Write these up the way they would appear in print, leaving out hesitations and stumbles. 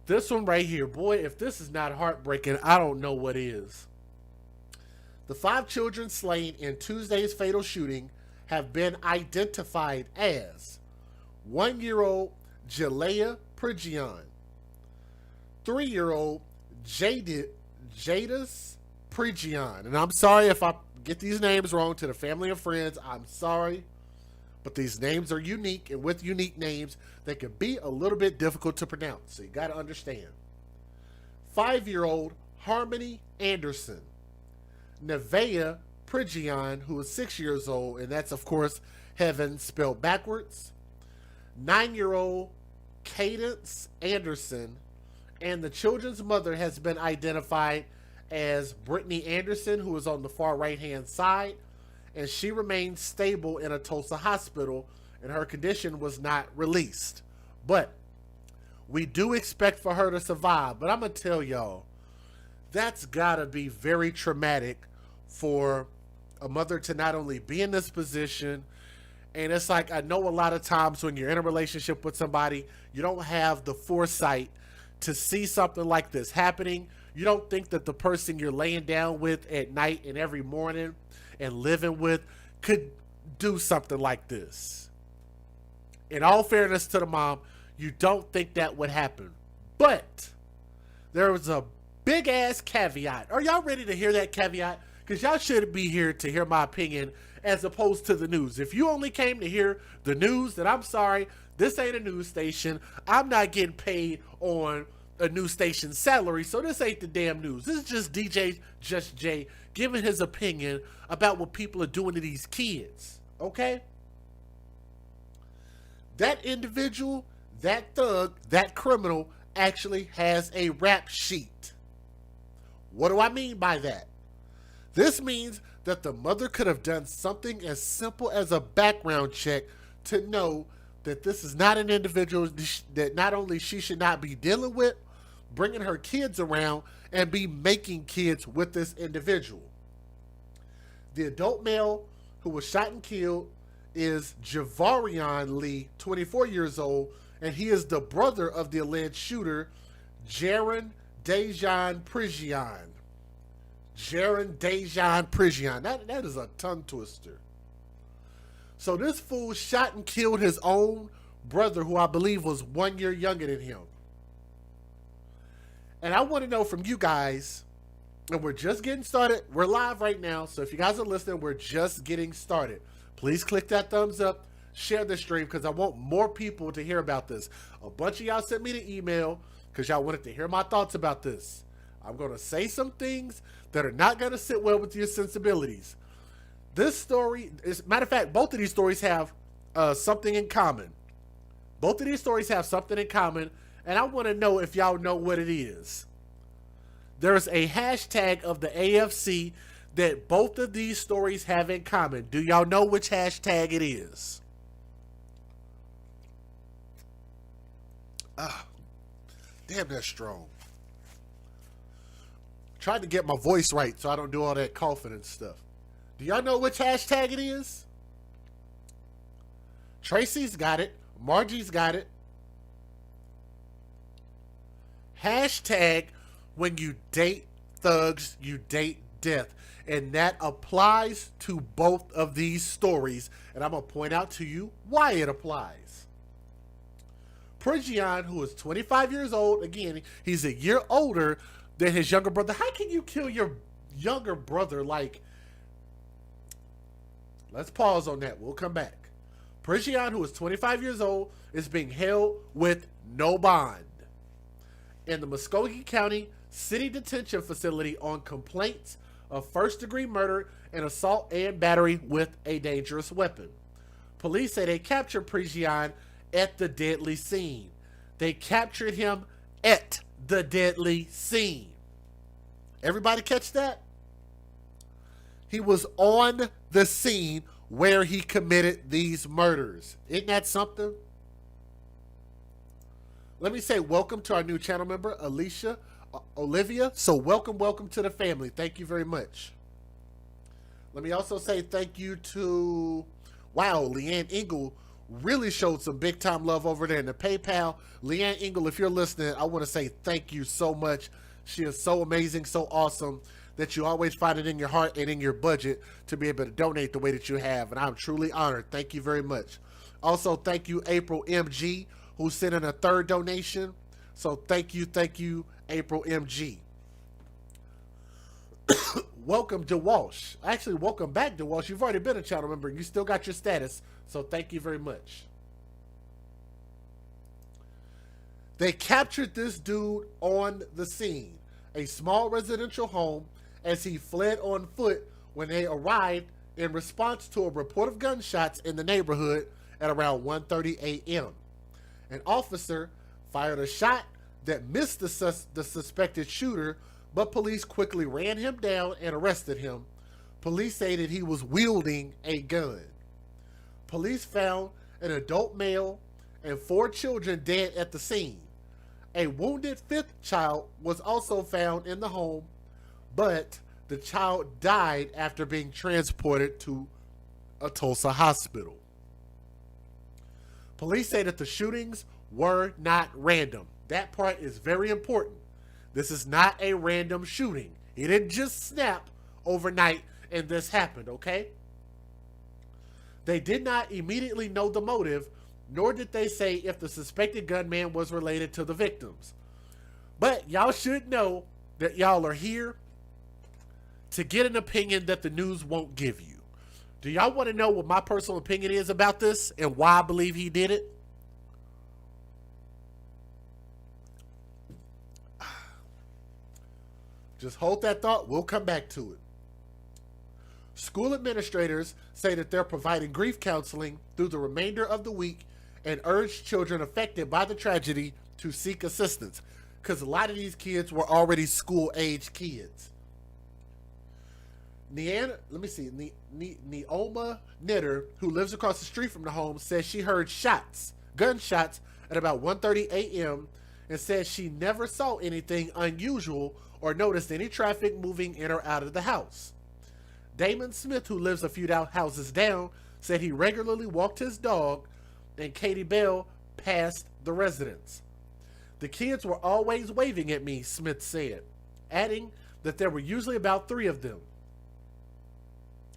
This one right here, boy, if this is not heartbreaking, I don't know what is. The 5 children slain in Tuesday's fatal shooting have been identified as 1-year-old Jalea Prigion, 3-year-old Jadis Prigion. And I'm sorry if I get these names wrong to the family and friends. I'm sorry. But these names are unique, and with unique names, they can be a little bit difficult to pronounce. So you got to understand. 5-year-old Harmony Anderson, Nevaeh Prigion, who is 6 years old, and that's, of course, heaven spelled backwards. 9-year-old Cadence Anderson, and the children's mother has been identified as Brittany Anderson, who is on the far right-hand side, and she remains stable in a Tulsa hospital, and her condition was not released. But we do expect for her to survive. But I'm going to tell y'all, that's got to be very traumatic for a mother to not only be in this position, and it's like, I know a lot of times when you're in a relationship with somebody, you don't have the foresight to see something like this happening. You don't think that the person you're laying down with at night and every morning and living with could do something like this. In all fairness to the mom, you don't think that would happen. But there was a big ass caveat. Are y'all ready to hear that caveat? Because y'all should be here to hear my opinion as opposed to the news. If you only came to hear the news, then I'm sorry. This ain't a news station. I'm not getting paid on a news station salary, so this ain't the damn news. This is just DJ Just Jay giving his opinion about what people are doing to these kids. Okay? That individual, that thug, that criminal actually has a rap sheet. What do I mean by that? This means that the mother could have done something as simple as a background check to know that this is not an individual that not only she should not be dealing with, bringing her kids around, and be making kids with this individual. The adult male who was shot and killed is Javarion Lee, 24 years old, and he is the brother of the alleged shooter, Jaron Dejan Prigion. Jaron Dejan Prigion. That is a tongue twister. So this fool shot and killed his own brother, who I believe was 1 year younger than him. And I want to know from you guys, and we're just getting started. We're live right now, so if you guys are listening, we're just getting started. Please click that thumbs up, share the stream, because I want more people to hear about this. A bunch of y'all sent me the email because y'all wanted to hear my thoughts about this. I'm going to say some things that are not going to sit well with your sensibilities. This story, as a matter of fact, both of these stories have something in common. Both of these stories have something in common, and I want to know if y'all know what it is. There's a hashtag of the AFC that both of these stories have in common. Do y'all know which hashtag it is? Damn, that's strong. Tried to get my voice right so I don't do all that coughing and stuff. Do y'all know which hashtag it is? Tracy's got it. Margie's got it. Hashtag when you date thugs, you date death. And that applies to both of these stories. And I'm going to point out to you why it applies. Prigion, who is 25 years old, again, he's a year older than his younger brother. How can you kill your younger brother? Like, let's pause on that. We'll come back. Prigion, who is 25 years old, is being held with no bond in the Muskogee County City Detention Facility on complaints of first-degree murder and assault and battery with a dangerous weapon. Police say they captured Prigion at the deadly scene. They captured him at the deadly scene. Everybody catch that? He was on the scene where he committed these murders. Isn't that something? Let me say welcome to our new channel member, Olivia. So welcome to the family. Thank you very much. Let me also say thank you to, wow, Leanne Engel really showed some big time love over there in the PayPal. Leanne Engel, if you're listening, I want to say thank you so much. She is so amazing, so awesome that you always find it in your heart and in your budget to be able to donate the way that you have. And I'm truly honored. Thank you very much. Also, thank you, April MG, who sent in a third donation. So thank you, April MG. Welcome to Walsh. Actually, welcome back to Walsh. You've already been a channel member. You still got your status. So thank you very much. They captured this dude on the scene, a small residential home, as he fled on foot when they arrived in response to a report of gunshots in the neighborhood at around 1:30 a.m. An officer fired a shot that missed the suspected shooter, but police quickly ran him down and arrested him. Police say that he was wielding a gun. Police found an adult male and 4 children dead at the scene. A wounded 5th child was also found in the home, but the child died after being transported to a Tulsa hospital. Police say that the shootings were not random. That part is very important. This is not a random shooting. It didn't just snap overnight and this happened, okay? They did not immediately know the motive, nor did they say if the suspected gunman was related to the victims. But y'all should know that y'all are here to get an opinion that the news won't give you. Do y'all want to know what my personal opinion is about this and why I believe he did it? Just hold that thought. We'll come back to it. School administrators say that they're providing grief counseling through the remainder of the week and urge children affected by the tragedy to seek assistance, because a lot of these kids were already school-age kids. Neoma Knitter, who lives across the street from the home, says she heard gunshots at about 1:30 a.m. and says she never saw anything unusual or noticed any traffic moving in or out of the house. Damon Smith, who lives a few houses down, said he regularly walked his dog, and Katie Bell passed the residence. The kids were always waving at me, Smith said, adding that there were usually about 3 of them.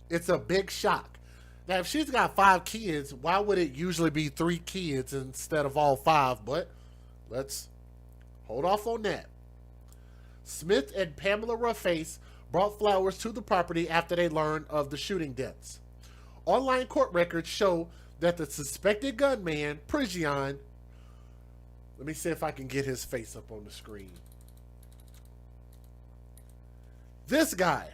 It's a big shock. Now, if she's got 5 kids, why would it usually be 3 kids instead of all 5? But let's hold off on that. Smith and Pamela Rufface brought flowers to the property after they learned of the shooting deaths. Online court records show that the suspected gunman, Prigion, let me see if I can get his face up on the screen. This guy.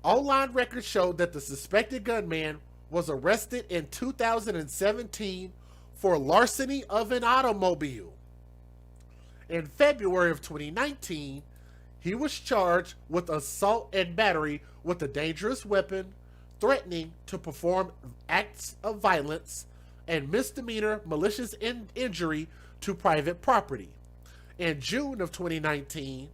Online records show that the suspected gunman was arrested in 2017 for larceny of an automobile. In February of 2019, he was charged with assault and battery with a dangerous weapon, threatening to perform acts of violence, and misdemeanor malicious injury to private property. In June of 2019,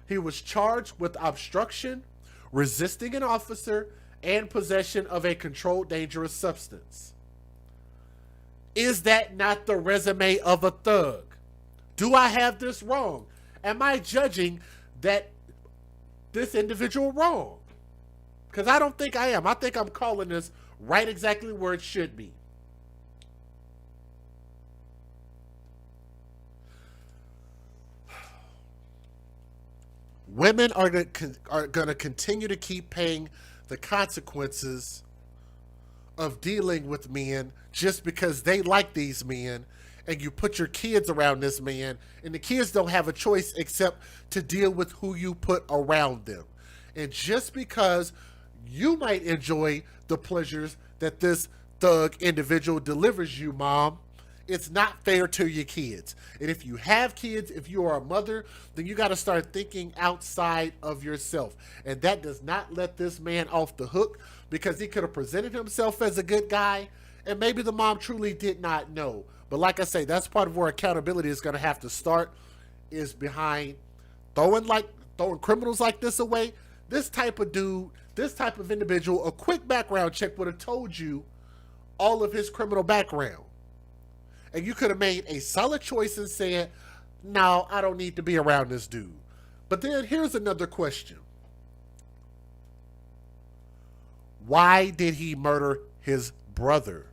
he was charged with obstruction, resisting an officer, and possession of a controlled dangerous substance. Is that not the resume of a thug? Do I have this wrong? Am I judging this individual wrong? Because I don't think I am. I think I'm calling this right exactly where it should be. Women are going to continue to keep paying the consequences of dealing with men just because they like these men, and you put your kids around this man, and the kids don't have a choice except to deal with who you put around them. And just because you might enjoy the pleasures that this thug individual delivers you, Mom, it's not fair to your kids. And if you have kids, if you are a mother, then you got to start thinking outside of yourself. And that does not let this man off the hook, because he could have presented himself as a good guy, and maybe the mom truly did not know. But like I say, that's part of where accountability is going to have to start, is behind throwing criminals like this away. This type of dude, this type of individual, a quick background check would have told you all of his criminal background. And you could have made a solid choice and said, no, I don't need to be around this dude. But then here's another question. Why did he murder his brother?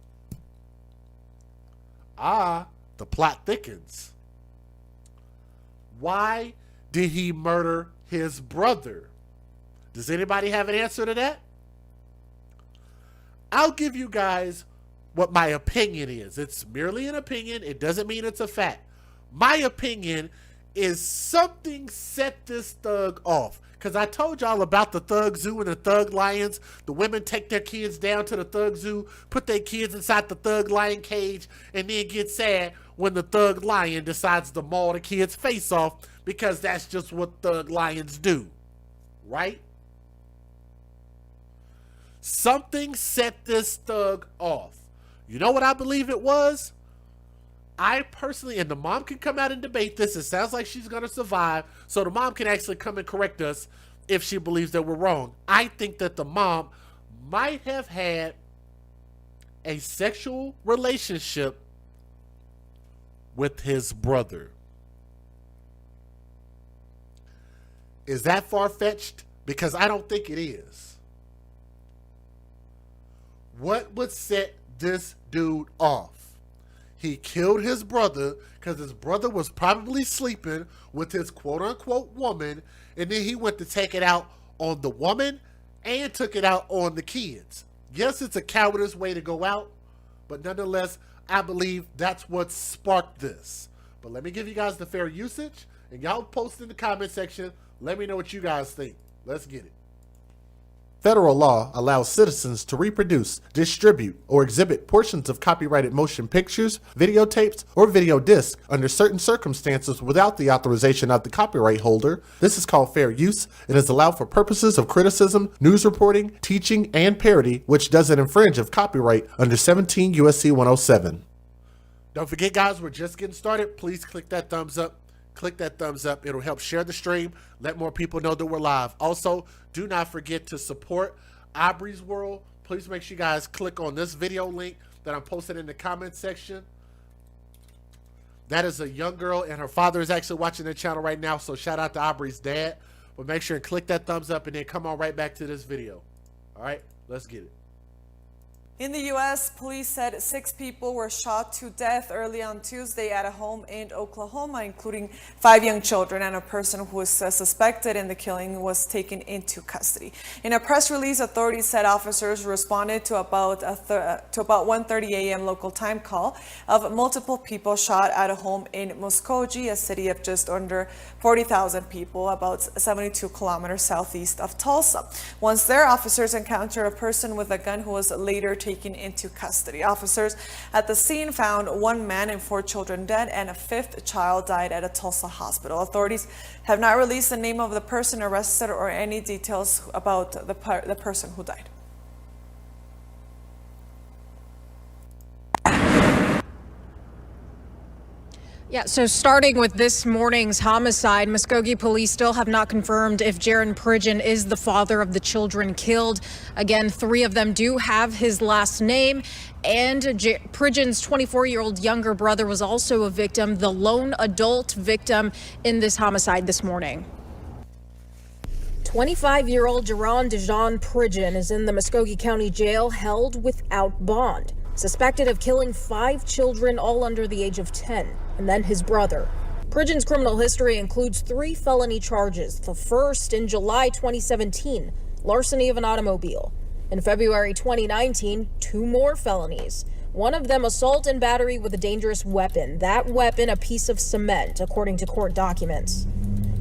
The plot thickens. Why did he murder his brother? Does anybody have an answer to that? I'll give you guys what my opinion is. It's merely an opinion. It doesn't mean it's a fact. My opinion is something set this thug off. Because I told y'all about the thug zoo and the thug lions. The women take their kids down to the thug zoo, put their kids inside the thug lion cage, and then get sad when the thug lion decides to maul the kid's face off, because that's just what thug lions do. Right? Something set this thug off. You know what I believe it was? I personally, and the mom can come out and debate this. It sounds like she's going to survive. So the mom can actually come and correct us if she believes that we're wrong. I think that the mom might have had a sexual relationship with his brother. Is that far-fetched? Because I don't think it is. What would set this dude off? He killed his brother because his brother was probably sleeping with his quote-unquote woman, and then he went to take it out on the woman and took it out on the kids. Yes, it's a cowardice way to go out, but nonetheless, I believe that's what sparked this. But let me give you guys the fair usage, and y'all post in the comment section. Let me know what you guys think. Let's get it. Federal law allows citizens to reproduce, distribute, or exhibit portions of copyrighted motion pictures, videotapes, or video discs under certain circumstances without the authorization of the copyright holder. This is called fair use and is allowed for purposes of criticism, news reporting, teaching, and parody, which doesn't infringe of copyright under 17 U.S.C. 107. Don't forget, guys, we're just getting started. Please click that thumbs up. Click that thumbs up. It'll help share the stream. Let more people know that we're live. Also, do not forget to support Aubrey's World. Please make sure you guys click on this video link that I'm posting in the comment section. That is a young girl, and her father is actually watching the channel right now, so shout out to Aubrey's dad. But make sure and click that thumbs up, and then come on right back to this video. All right, let's get it. In the U.S., police said 6 people were shot to death early on Tuesday at a home in Oklahoma, including 5 young children, and a person who is suspected in the killing was taken into custody. In a press release, authorities said officers responded to about 1:30 a.m. local time call of multiple people shot at a home in Muskogee, a city of just under 40,000 people, about 72 kilometers southeast of Tulsa. Once there, officers encountered a person with a gun who was later taken into custody. Officers at the scene found 1 man and 4 children dead, and a 5th child died at a Tulsa hospital. Authorities have not released the name of the person arrested or any details about the person who died. Yeah, so starting with this morning's homicide, Muskogee police still have not confirmed if Jaron Pridgen is the father of the children killed. Again, 3 of them do have his last name, and Pridgen's 24-year-old younger brother was also a victim, the lone adult victim in this homicide this morning. 25-year-old Jaron Dejan Pridgen is in the Muskogee County Jail, held without bond, suspected of killing 5 children, all under the age of 10, and then his brother. Pridgen's criminal history includes 3 felony charges. The first in July 2017, larceny of an automobile. In February 2019, 2 more felonies. One of them assault and battery with a dangerous weapon. That weapon, a piece of cement, according to court documents.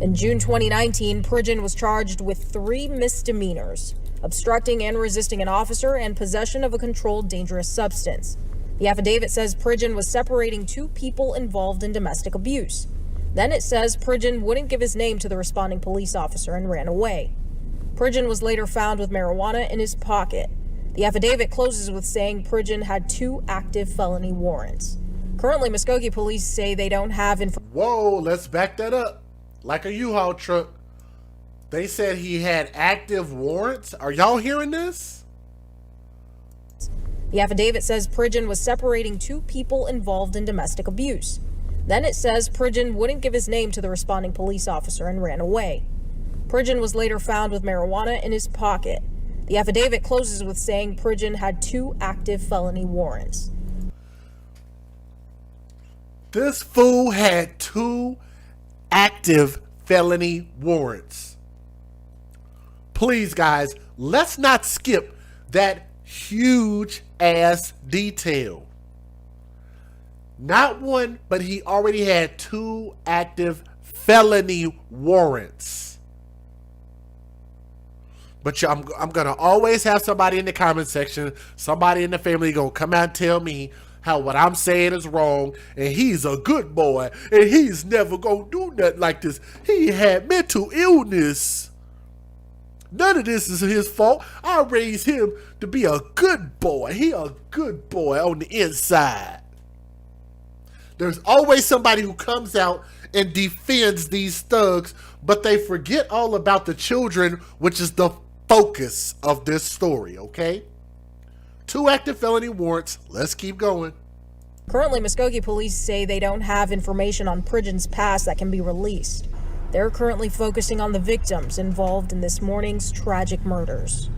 In June 2019, Pridgen was charged with 3 misdemeanors: obstructing and resisting an officer, and possession of a controlled dangerous substance. The affidavit says Pridgen was separating 2 people involved in domestic abuse. Then it says Pridgen wouldn't give his name to the responding police officer and ran away. Pridgen was later found with marijuana in his pocket. The affidavit closes with saying Pridgen had 2 active felony warrants. Currently, Muskogee police say they don't have information. Whoa, let's back that up. Like a U-Haul truck. They said he had active warrants. Are y'all hearing this? The affidavit says Pridgen was separating two people involved in domestic abuse. Then it says Pridgen wouldn't give his name to the responding police officer and ran away. Pridgen was later found with marijuana in his pocket. The affidavit closes with saying Pridgen had 2 active felony warrants. This fool had 2 active felony warrants. Please, guys, let's not skip that huge ass detail. Not one, but he already had 2 active felony warrants. But I'm going to always have somebody in the comment section, somebody in the family going to come out and tell me how what I'm saying is wrong, and he's a good boy, and he's never going to do nothing like this. He had mental illness. None of this is his fault. I raised him to be a good boy. He a good boy on the inside. There's always somebody who comes out and defends these thugs, but they forget all about the children, which is the focus of this story, okay? 2 active felony warrants. Let's keep going. Currently, Muskogee police say they don't have information on Pridgen's past that can be released. They're currently focusing on the victims involved in this morning's tragic murders.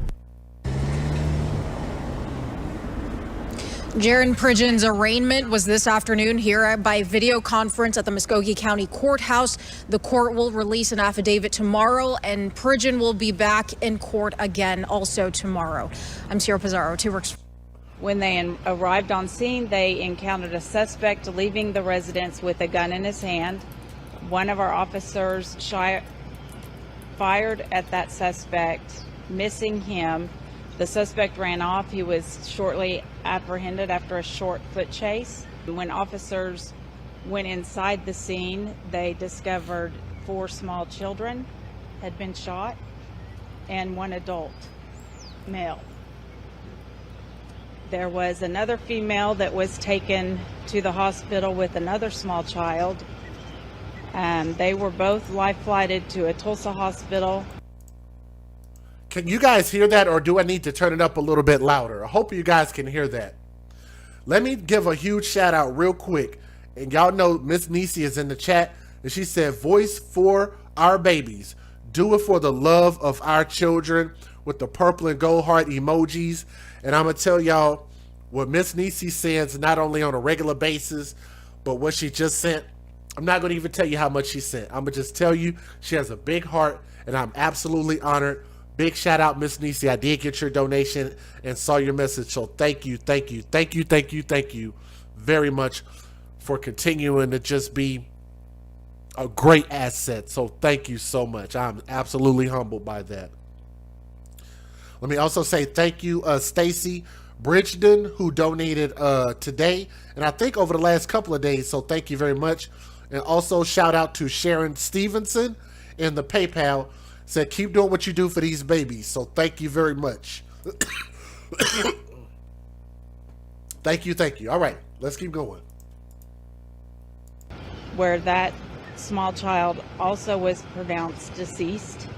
Jaron Pridgen's arraignment was this afternoon here by video conference at the Muskogee County Courthouse. The court will release an affidavit tomorrow, and Pridgen will be back in court again also tomorrow. I'm Sierra Pizarro, 2 Works. When they arrived on scene, they encountered a suspect leaving the residence with a gun in his hand. One of our officers fired at that suspect, missing him. The suspect ran off. He was shortly apprehended after a short foot chase. When officers went inside the scene, they discovered 4 small children had been shot and 1 adult male. There was another female that was taken to the hospital with another small child. They were both life flighted to a Tulsa hospital. Can you guys hear that, or do I need to turn it up a little bit louder? I hope you guys can hear that. Let me give a huge shout out real quick. And y'all know Miss Nisi is in the chat, and she said, voice for our babies. Do it for the love of our children, with the purple and gold heart emojis. And I'm going to tell y'all what Miss Nisi sends, not only on a regular basis, but what she just sent. I'm not going to even tell you how much she sent. I'm going to just tell you she has a big heart, and I'm absolutely honored. Big shout out, Miss Nisi. I did get your donation and saw your message. So thank you very much for continuing to just be a great asset. So thank you so much. I'm absolutely humbled by that. Let me also say thank you, Stacy Bridgeton, who donated today, and I think over the last couple of days. So thank you very much. And also shout out to Sharon Stevenson in the PayPal. Said, keep doing what you do for these babies. So thank you very much. Thank you. All right, let's keep going. Where that small child also was pronounced deceased.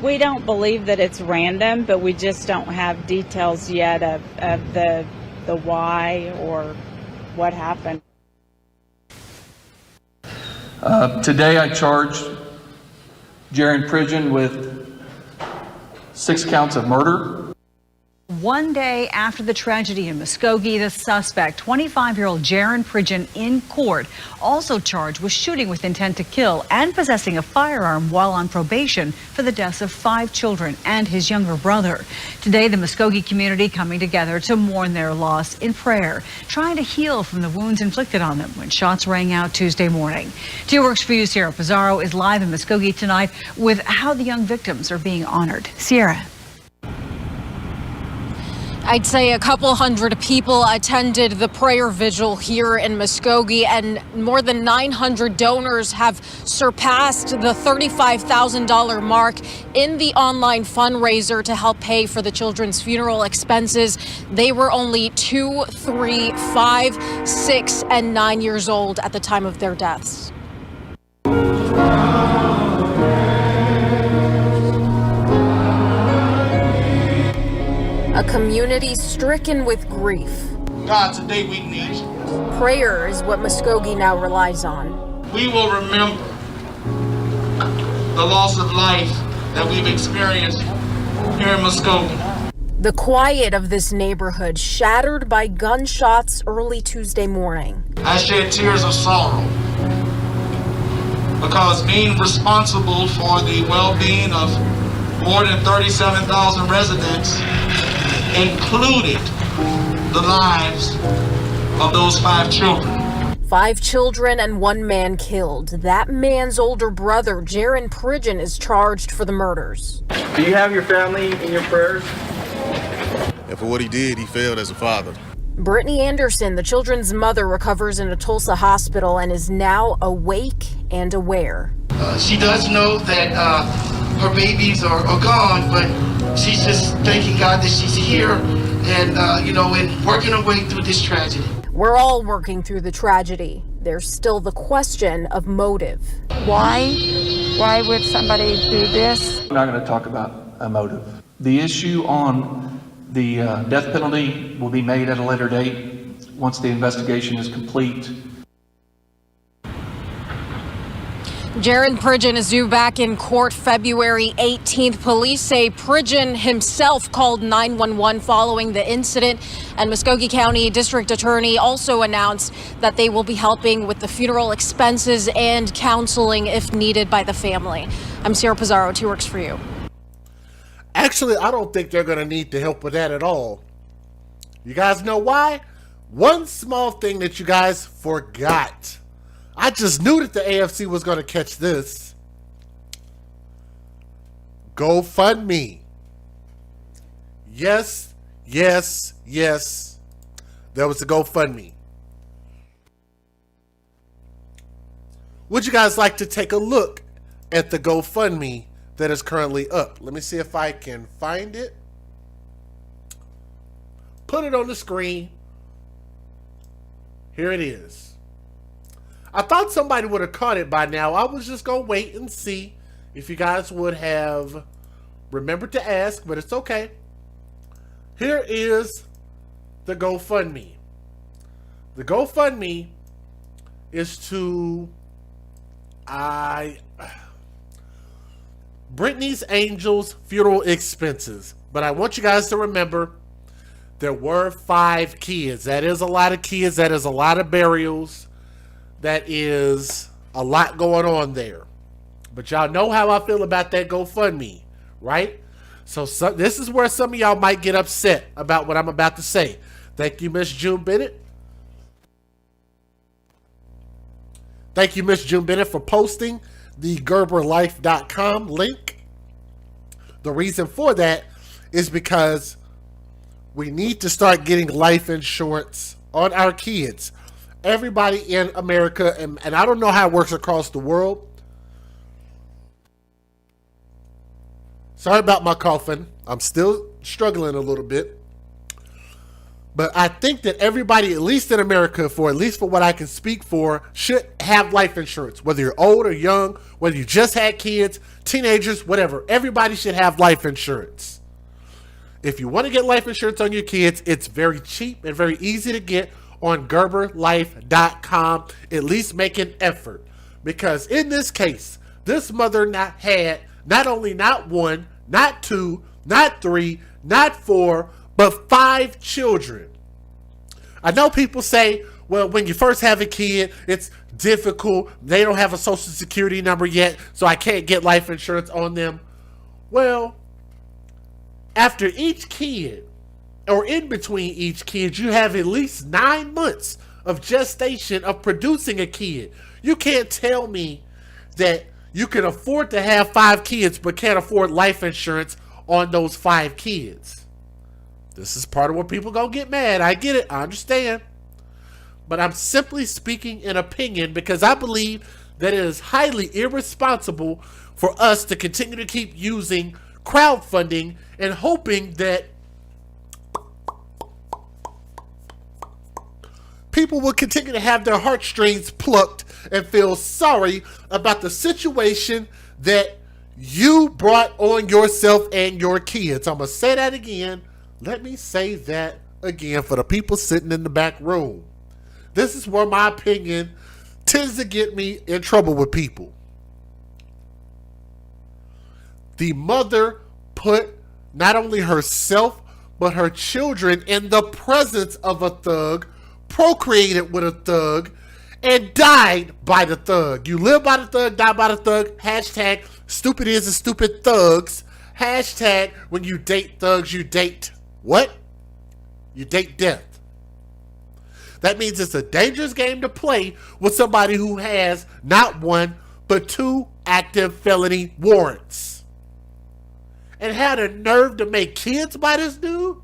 We don't believe that it's random, but we just don't have details yet of the why or what happened. Today I charged Jaron Pridgen with 6 counts of murder. One day after the tragedy in Muskogee, the suspect, 25-year-old Jaron Pridgen, in court, also charged with shooting with intent to kill and possessing a firearm while on probation for the deaths of 5 children and his younger brother. Today, the Muskogee community coming together to mourn their loss in prayer, trying to heal from the wounds inflicted on them when shots rang out Tuesday morning. 2 Works for You, Sierra Pizarro, is live in Muskogee tonight with how the young victims are being honored. Sierra. I'd say a couple hundred people attended the prayer vigil here in Muskogee, and more than 900 donors have surpassed the $35,000 mark in the online fundraiser to help pay for the children's funeral expenses. They were only 2, 3, 5, 6, and 9 years old at the time of their deaths. A community stricken with grief. God, today we need you. Prayer is what Muskogee now relies on. We will remember the loss of life that we've experienced here in Muskogee. The quiet of this neighborhood shattered by gunshots early Tuesday morning. I shed tears of sorrow because being responsible for the well-being of more than 37,000 residents included the lives of those 5 children. 5 children and 1 man killed. That man's older brother, Jaron Pridgen, is charged for the murders. Do you have your family in your prayers? And for what he did, he failed as a father. Brittany Anderson, the children's mother, recovers in a Tulsa hospital and is now awake and aware. She does know that her babies are gone, but she's just thanking God that she's here and, and working her way through this tragedy. We're all working through the tragedy. There's still the question of motive. Why? Why would somebody do this? I'm not going to talk about a motive. The issue on the death penalty will be made at a later date once the investigation is complete. Jaron Pridgen is due back in court February 18th. Police say Pridgen himself called 911 following the incident, and Muskogee County District Attorney also announced that they will be helping with the funeral expenses and counseling if needed by the family. I'm Sarah Pizarro, 2 Works for You. Actually, I don't think they're going to need the help with that at all. You guys know why? One small thing that you guys forgot. I just knew that the AFC was going to catch this. GoFundMe. Yes, yes, yes. There was a GoFundMe. Would you guys like to take a look at the GoFundMe that is currently up? Let me see if I can find it. Put it on the screen. Here it is. I thought somebody would have caught it by now. I was just going to wait and see if you guys would have remembered to ask, but it's okay. Here is the GoFundMe. The GoFundMe is to Brittany's Angel's funeral expenses. But I want you guys to remember there were 5 kids. That is a lot of kids. That is a lot of burials. That is a lot going on there. But y'all know how I feel about that GoFundMe, right? So this is where some of y'all might get upset about what I'm about to say. Thank you, Miss June Bennett. Thank you, Miss June Bennett, for posting the GerberLife.com link. The reason for that is because we need to start getting life insurance on our kids. Everybody in America, and I don't know how it works across the world. Sorry about my coughing. I'm still struggling a little bit. But I think that everybody, at least in America, at least for what I can speak for, should have life insurance. Whether you're old or young, whether you just had kids, teenagers, whatever. Everybody should have life insurance. If you want to get life insurance on your kids, it's very cheap and very easy to get on GerberLife.com. At least make an effort. Because in this case, this mother had not only not 1, not 2, not 3, not 4, but 5 children. I know people say, well, when you first have a kid, it's difficult. They don't have a social security number yet, so I can't get life insurance on them. Well, after each kid, or in between each kid, you have at least 9 months of gestation of producing a kid. You can't tell me that you can afford to have 5 kids but can't afford life insurance on those 5 kids. This is part of where people gonna get mad. I get it. I understand. But I'm simply speaking an opinion because I believe that it is highly irresponsible for us to continue to keep using crowdfunding and hoping that people will continue to have their heartstrings plucked and feel sorry about the situation that you brought on yourself and your kids. I'm going to say that again. Let me say that again for the people sitting in the back room. This is where my opinion tends to get me in trouble with people. The mother put not only herself, but her children in the presence of a thug, procreated with a thug, and died by the thug. You live by the thug, die by the thug. Hashtag stupid is and stupid thugs. Hashtag when you date thugs, you date what? You date death. That means it's a dangerous game to play with somebody who has not one, but 2 active felony warrants. And had a nerve to make kids by this dude.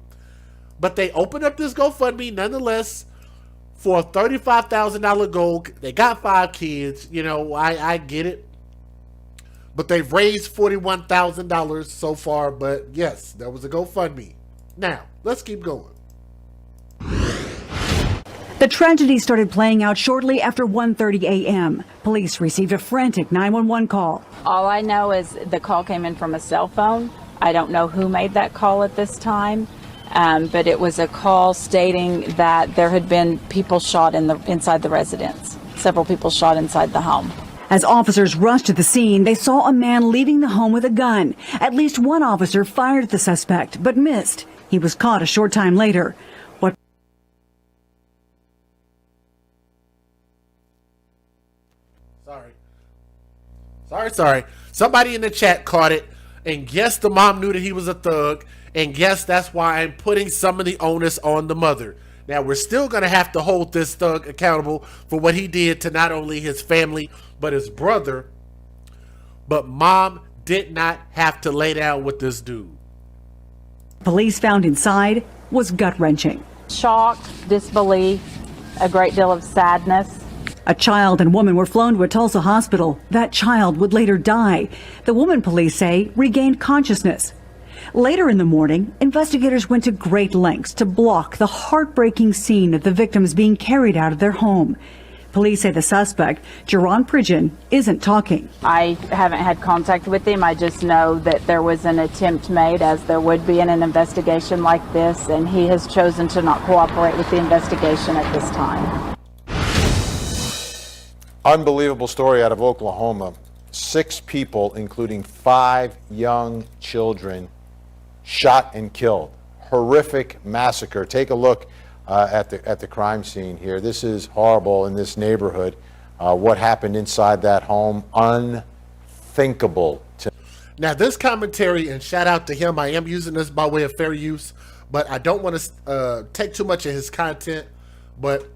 But they opened up this GoFundMe nonetheless for a $35,000 goal. They got 5 kids. You know, I get it. But they've raised $41,000 so far. But yes, there was a GoFundMe. Now, let's keep going. The tragedy started playing out shortly after 1:30 a.m. Police received a frantic 911 call. All I know is the call came in from a cell phone. I don't know who made that call at this time, but it was a call stating that there had been people shot inside the residence. Several people shot inside the home. As officers rushed to the scene, they saw a man leaving the home with a gun. At least one officer fired at the suspect, but missed. He was caught a short time later. Sorry. Somebody in the chat caught it, and yes, the mom knew that he was a thug, and yes, that's why I'm putting some of the onus on the mother. Now, we're still going to have to hold this thug accountable for what he did to not only his family, but his brother. But mom did not have to lay down with this dude. Police found inside was gut-wrenching. Shock, disbelief, a great deal of sadness. A child and woman were flown to a Tulsa hospital. That child would later die. The woman, police say, regained consciousness. Later in the morning, investigators went to great lengths to block the heartbreaking scene of the victims being carried out of their home. Police say the suspect, Jaron Pridgen, isn't talking. I haven't had contact with him. I just know that there was an attempt made, as there would be in an investigation like this, and he has chosen to not cooperate with the investigation at this time. Unbelievable story out of Oklahoma. 6 people, including 5 young children, shot and killed. Horrific massacre. Take a look at the crime scene here. This is horrible in this neighborhood. What happened inside that home, unthinkable. Now, this commentary, and shout out to him, I am using this by way of fair use, but I don't want to take too much of his content. But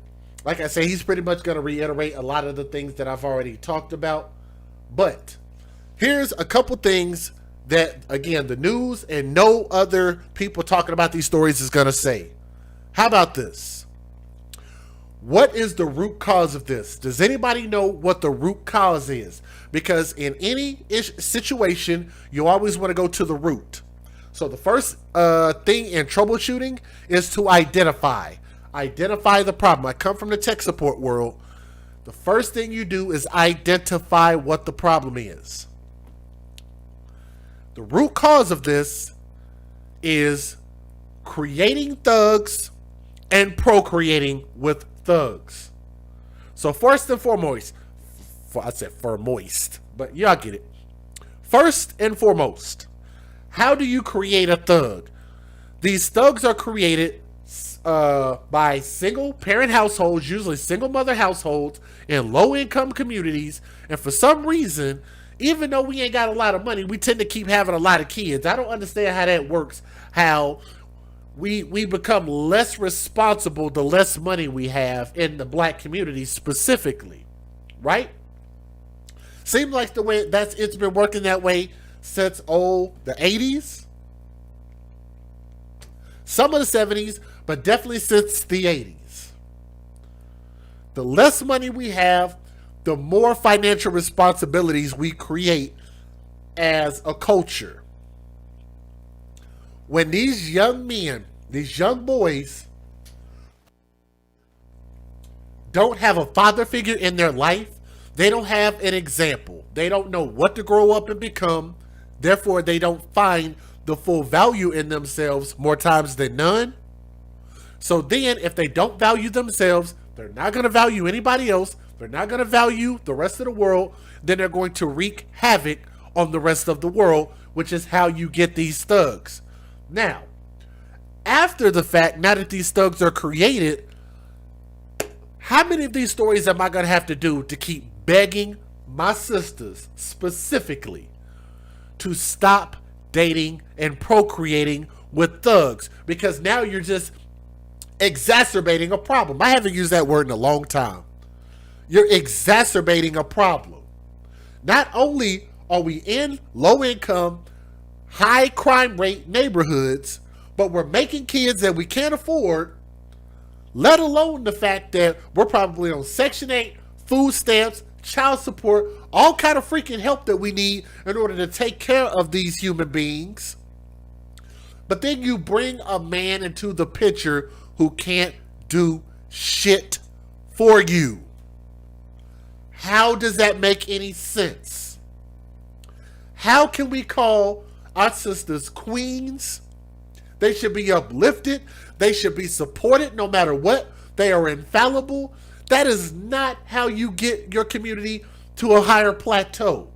like I say, he's pretty much going to reiterate a lot of the things that I've already talked about. But here's a couple things that, again, the news and no other people talking about these stories is going to say. How about this? What is the root cause of this? Does anybody know what the root cause is? Because in any situation, you always want to go to the root. So the first thing in troubleshooting is to identify the problem. I come from the tech support world. The first thing you do is identify what the problem is. The root cause of this is creating thugs and procreating with thugs. So first and foremost, I said foremost, but y'all get it. First and foremost, how do you create a thug? These thugs are created by single parent households, usually single mother households in low income communities. And for some reason, even though we ain't got a lot of money, we tend to keep having a lot of kids. I don't understand how that works, how we become less responsible the less money we have in the black community specifically, right? Seems like the way it's been working that way since the 80s, some of the 70s, but definitely since the 80s. The less money we have, the more financial responsibilities we create as a culture. When these young men, these young boys, don't have a father figure in their life, they don't have an example. They don't know what to grow up and become. Therefore, they don't find the full value in themselves more times than none. So then if they don't value themselves, they're not going to value anybody else. They're not going to value the rest of the world. Then they're going to wreak havoc on the rest of the world, which is how you get these thugs. Now, after the fact, now that these thugs are created, how many of these stories am I going to have to do to keep begging my sisters specifically to stop dating and procreating with thugs? Because now you're just exacerbating a problem. I haven't used that word in a long time. You're exacerbating a problem. Not only are we in low income, high crime rate neighborhoods, but we're making kids that we can't afford, let alone the fact that we're probably on Section 8, food stamps, child support, all kind of freaking help that we need in order to take care of these human beings. But then you bring a man into the picture who can't do shit for you. How does that make any sense? How can we call our sisters queens? They should be uplifted. They should be supported no matter what. They are infallible. That is not how you get your community to a higher plateau.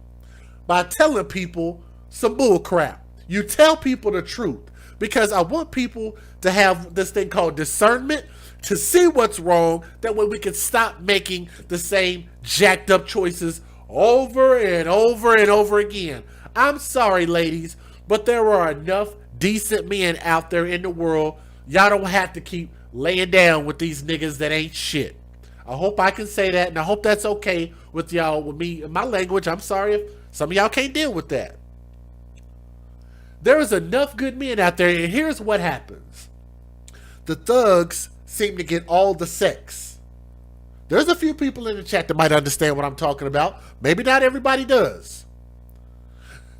By telling people some bull crap. You tell people the truth. Because I want people to have this thing called discernment, to see what's wrong, that way we can stop making the same jacked up choices over and over and over again. I'm sorry, ladies, but there are enough decent men out there in the world. Y'all don't have to keep laying down with these niggas that ain't shit. I hope I can say that, and I hope that's okay with y'all, with me, my language. I'm sorry if some of y'all can't deal with that. There is enough good men out there, and here's what happens. The thugs seem to get all the sex. There's a few people in the chat that might understand what I'm talking about. Maybe not everybody does.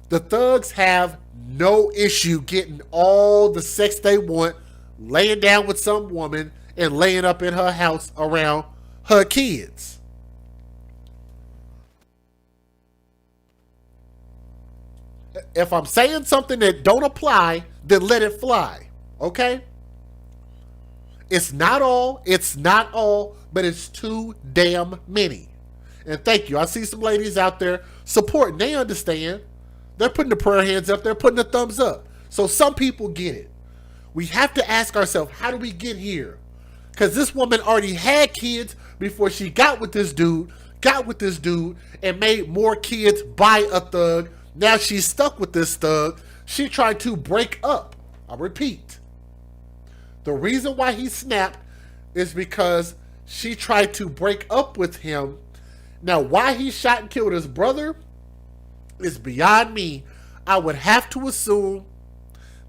The thugs have no issue getting all the sex they want, laying down with some woman and laying up in her house around her kids. If I'm saying something that don't apply, then let it fly, okay? It's not all, but it's too damn many. And thank you. I see some ladies out there supporting. They understand. They're putting the prayer hands up. They're putting the thumbs up. So some people get it. We have to ask ourselves, how do we get here? Because this woman already had kids before she got with this dude, and made more kids by a thug. Now she's stuck with this thug. She tried to break up. I repeat. The reason why he snapped is because she tried to break up with him. Now, why he shot and killed his brother is beyond me. I would have to assume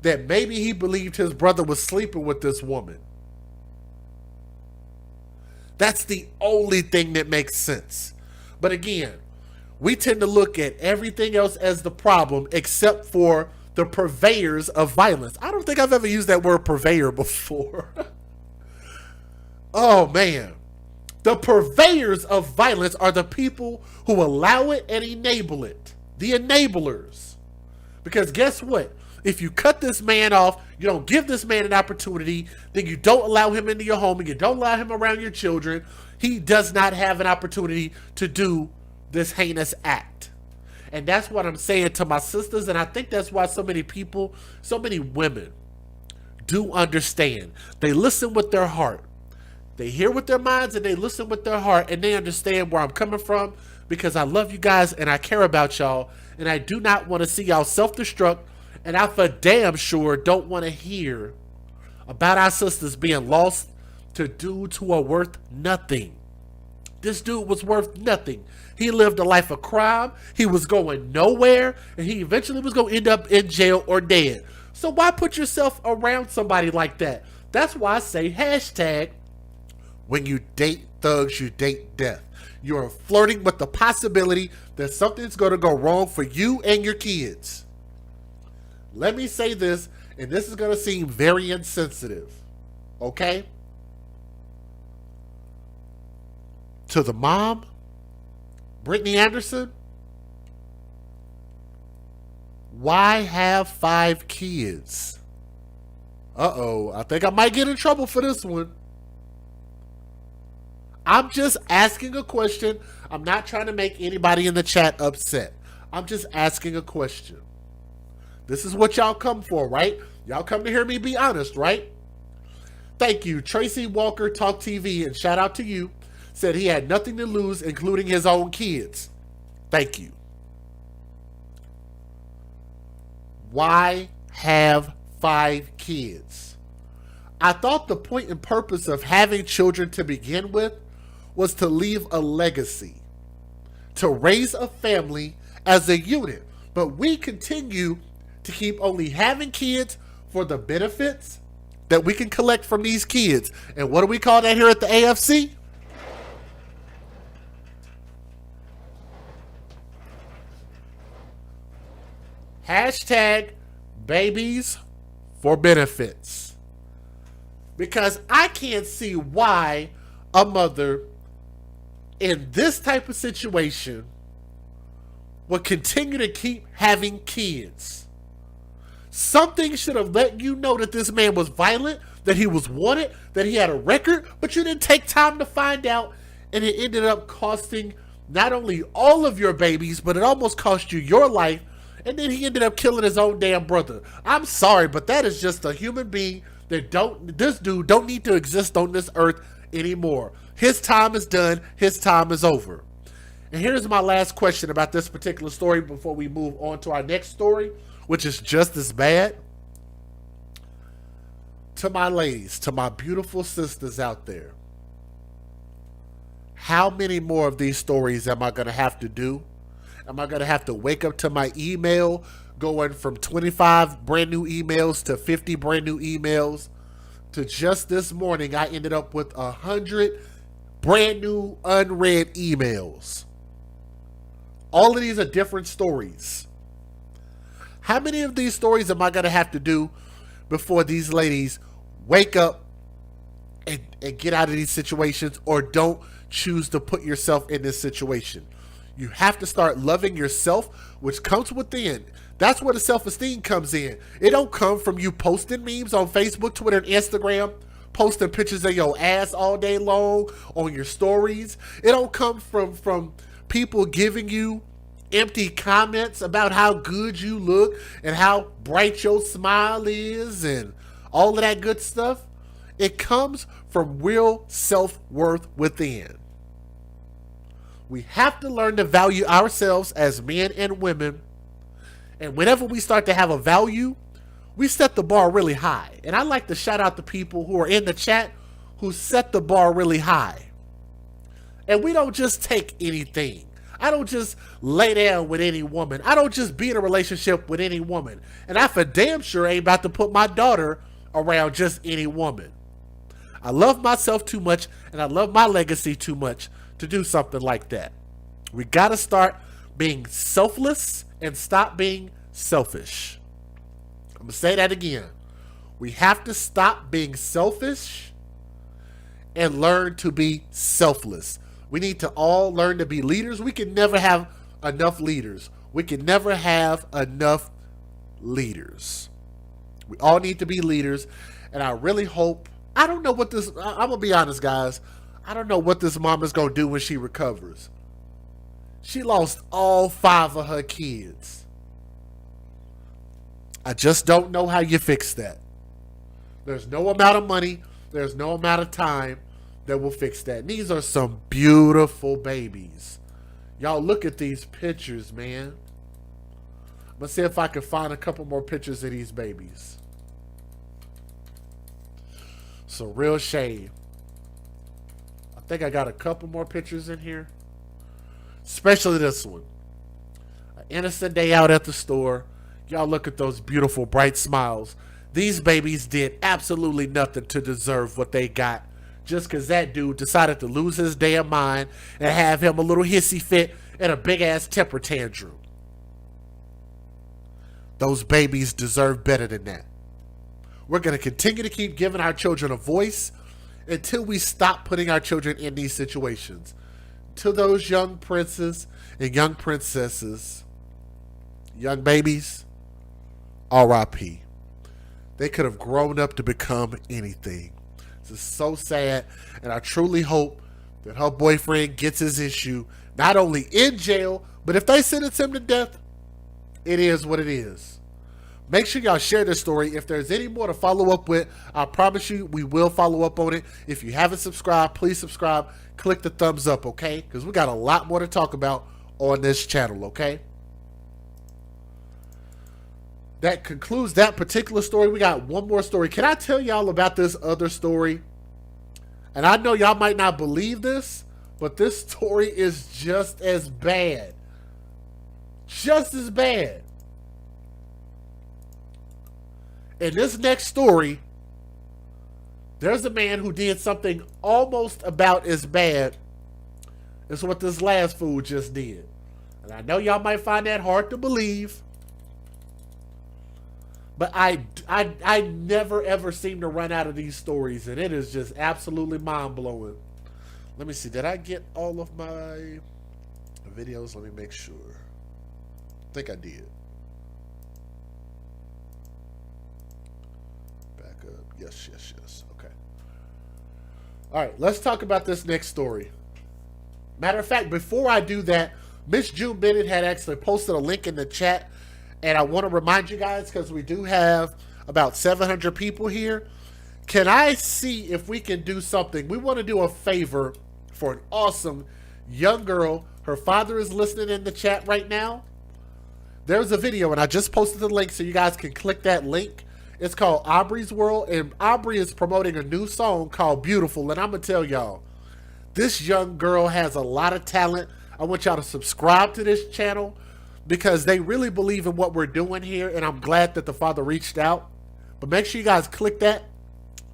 that maybe he believed his brother was sleeping with this woman. That's the only thing that makes sense. But again, we tend to look at everything else as the problem except for the purveyors of violence. I don't think I've ever used that word purveyor before. Oh, man. The purveyors of violence are the people who allow it and enable it. The enablers. Because guess what? If you cut this man off, you don't give this man an opportunity, then you don't allow him into your home and you don't allow him around your children, he does not have an opportunity to do this heinous act. And that's what I'm saying to my sisters, and I think that's why so many people, so many women do understand. They listen with their heart. They hear with their minds and they listen with their heart, and they understand where I'm coming from, because I love you guys and I care about y'all, and I do not want to see y'all self-destruct, and I for damn sure don't want to hear about our sisters being lost to dudes who are worth nothing. This dude was worth nothing. He lived a life of crime. He was going nowhere, and he eventually was going to end up in jail or dead. So why put yourself around somebody like that? That's why I say hashtag, when you date thugs, you date death. You're flirting with the possibility that something's going to go wrong for you and your kids. Let me say this, and this is going to seem very insensitive, okay? To the mom, Brittany Anderson, Why have 5 kids? Uh-oh, I think I might get in trouble for this one. I'm just asking a question. I'm not trying to make anybody in the chat upset. I'm just asking a question. This is what y'all come for, right? Y'all come to hear me be honest, right? Thank you. Tracy Walker, Talk TV, and shout out to you, said he had nothing to lose, including his own kids. Thank you. Why have 5 kids? I thought the point and purpose of having children to begin with was to leave a legacy, to raise a family as a unit. But we continue to keep only having kids for the benefits that we can collect from these kids. And what do we call that here at the AFC? Hashtag babies for benefits. Because I can't see why a mother in this type of situation would continue to keep having kids. Something should have let you know that this man was violent, that he was wanted, that he had a record, but you didn't take time to find out, and it ended up costing not only all of your babies, but it almost cost you your life, and then he ended up killing his own damn brother. I'm sorry, but that is just a human being that this dude don't need to exist on this earth anymore. His time is done. His time is over. And here's my last question about this particular story before we move on to our next story, which is just as bad. To my ladies, to my beautiful sisters out there, how many more of these stories am I going to have to do? Am I going to have to wake up to my email going from 25 brand new emails to 50 brand new emails to just this morning I ended up with 100 brand new unread emails? All of these are different stories. How many of these stories am I going to have to do before these ladies wake up and get out of these situations, or don't choose to put yourself in this situation? You have to start loving yourself, which comes within. That's where the self-esteem comes in. It don't come from you posting memes on Facebook, Twitter, and Instagram, posting pictures of your ass all day long on your stories. It don't come from people giving you empty comments about how good you look and how bright your smile is and all of that good stuff. It comes from real self-worth within. We have to learn to value ourselves as men and women. And whenever we start to have a value, we set the bar really high. And I like to shout out the people who are in the chat who set the bar really high. And we don't just take anything. I don't just lay down with any woman. I don't just be in a relationship with any woman. And I for damn sure ain't about to put my daughter around just any woman. I love myself too much, and I love my legacy too much to do something like that. We got to start being selfless and stop being selfish. I'm going to say that again. We have to stop being selfish and learn to be selfless. We need to all learn to be leaders. We can never have enough leaders. We can never have enough leaders. We all need to be leaders. And I really hope, I don't know what this, I'm going to be honest, guys. I don't know what this mom is going to do when she recovers. She lost all 5 of her kids. I just don't know how you fix that. There's no amount of money, there's no amount of time that will fix that. And these are some beautiful babies. Y'all look at these pictures, man. I'm going to see if I can find a couple more pictures of these babies. It's a real shame. I think I got a couple more pictures in here. Especially this one. An innocent day out at the store. Y'all look at those beautiful bright smiles. These babies did absolutely nothing to deserve what they got, just because that dude decided to lose his damn mind and have him a little hissy fit and a big ass temper tantrum. Those babies deserve better than that. We're going to continue to keep giving our children a voice until we stop putting our children in these situations. To those young princes and young princesses, young babies, R.I.P. They could have grown up to become anything. This is so sad, and I truly hope that her boyfriend gets his issue, not only in jail, but if they sentence him to death, it is what it is. Make sure y'all share this story. If there's any more to follow up with, I promise you we will follow up on it. If you haven't subscribed, please subscribe. Click the thumbs up, okay? Because we got a lot more to talk about on this channel, okay? That concludes that particular story. We got one more story. Can I tell y'all about this other story? And I know y'all might not believe this, but this story is just as bad. Just as bad. In this next story, there's a man who did something almost about as bad as what this last fool just did. And I know y'all might find that hard to believe, but I never ever seem to run out of these stories, and it is just absolutely mind-blowing. Let me see, did I get all of my videos? Let me make sure. I think I did. Back up. Yes. Okay. All right, let's talk about this next story. Matter of fact, before I do that, Miss June Bennett had actually posted a link in the chat, and I want to remind you guys, because we do have about 700 people here. Can I see if we can do something? We want to do a favor for an awesome young girl. Her father is listening in the chat right now. There's a video, and I just posted the link so you guys can click that link. It's called Aubrey's World, and Aubrey is promoting a new song called Beautiful. And I'm going to tell y'all, this young girl has a lot of talent. I want y'all to subscribe to this channel because they really believe in what we're doing here, and I'm glad that the father reached out. But make sure you guys click that.